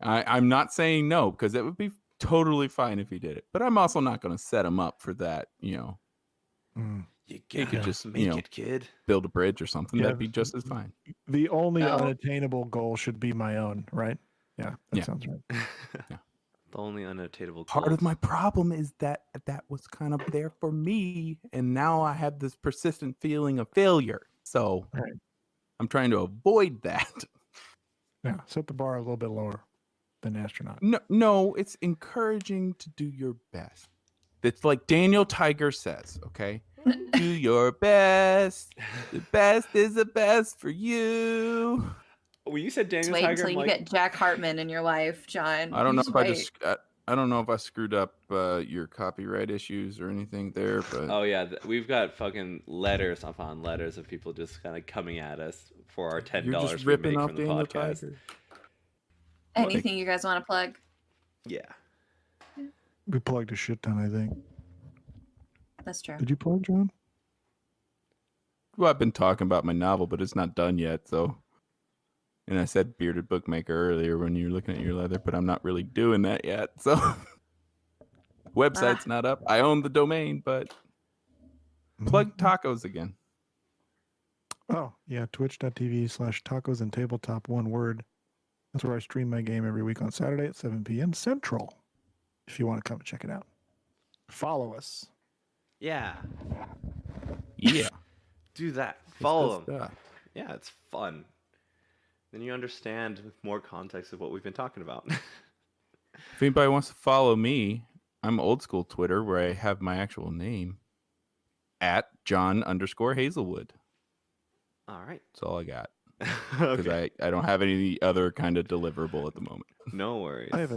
I'm not saying no because it would be totally fine if he did it, but I'm also not going to set him up for that. You know, Mm. You He could gotta just, make you know, it, kid. build a bridge or something. Yeah, That'd be just as fine. The only Oh. unattainable goal should be my own, right? Yeah, that Yeah. sounds right. The only unattainable Part of goals. my problem is that was kind of there for me, and now I have this persistent feeling of failure. So Right. I'm trying to avoid that. Yeah, set the bar a little bit lower than astronaut. No, it's encouraging to do your best. It's like Daniel Tiger says, okay? Do your best. The best is the best for you. When you said Just Daniel wait Tiger, until I'm you like, get Jack Hartman in your life, John. I don't know Just if I wait. just I don't know if I screwed up your copyright issues or anything there, but oh yeah, we've got fucking letters upon letters of people just kind of coming at us for our $10 you're just we ripping make off from the Daniel podcast. Tiger. Anything you guys want to plug? Yeah. We plugged a shit ton, I think. That's true. Did you plug, John? Well, I've been talking about my novel, but it's not done yet, so. And I said bearded bookmaker earlier when you were looking at your leather, but I'm not really doing that yet. So website's not up. I own the domain, but plug tacos again. Oh, yeah, twitch.tv/tacos and tabletop, one word. That's where I stream my game every week on Saturday at 7 p.m. Central. If you want to come and check it out. Follow us. Yeah. Yeah. Do that. It's Follow good them. stuff. Yeah, it's fun. Then you understand with more context of what we've been talking about. If anybody wants to follow me, I'm old school Twitter where I have my actual name. at John_Hazelwood. All right. That's all I got. Because Okay. I don't have any other kind of deliverable at the moment. No worries. I have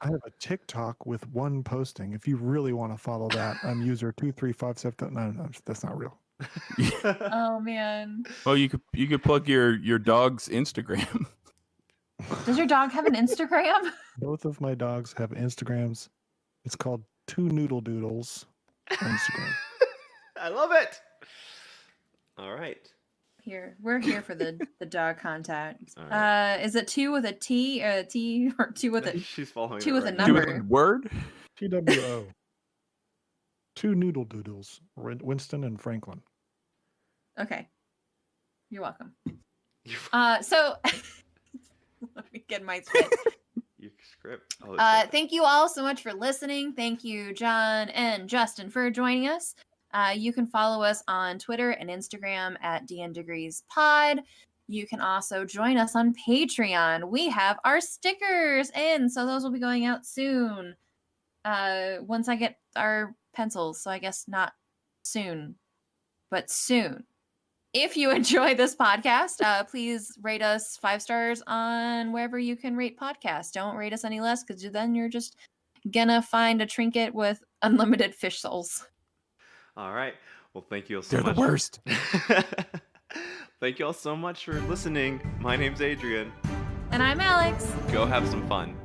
a TikTok with one posting. If you really want to follow that, I'm user 2357. No, that's not real. Oh man. Well, you could plug your dog's Instagram. Does your dog have an Instagram? Both of my dogs have Instagrams. It's called Two Noodle Doodles on Instagram. I love it. All right. We're here for the dog contact. All right. Is it 2 with a T, or two with a She's following 2 it with a right now. number? Word? TWO. Two Noodle Doodles. Winston and Franklin. Okay. You're welcome. You- So let me get my spit. Your script. Oh, it's right. Thank you all so much for listening. Thank you, John and Justin, for joining us. You can follow us on Twitter and Instagram at DNDegreesPod. You can also join us on Patreon. We have our stickers in, so those will be going out soon. Once I get our pencils, so I guess not soon, but soon. If you enjoy this podcast, please rate us 5 stars on wherever you can rate podcasts. Don't rate us any less, because then you're just gonna find a trinket with unlimited fish souls. All right. Well, thank you all so They're much. the worst. Thank you all so much for listening. My name's Adrian. And I'm Alex. Go have some fun.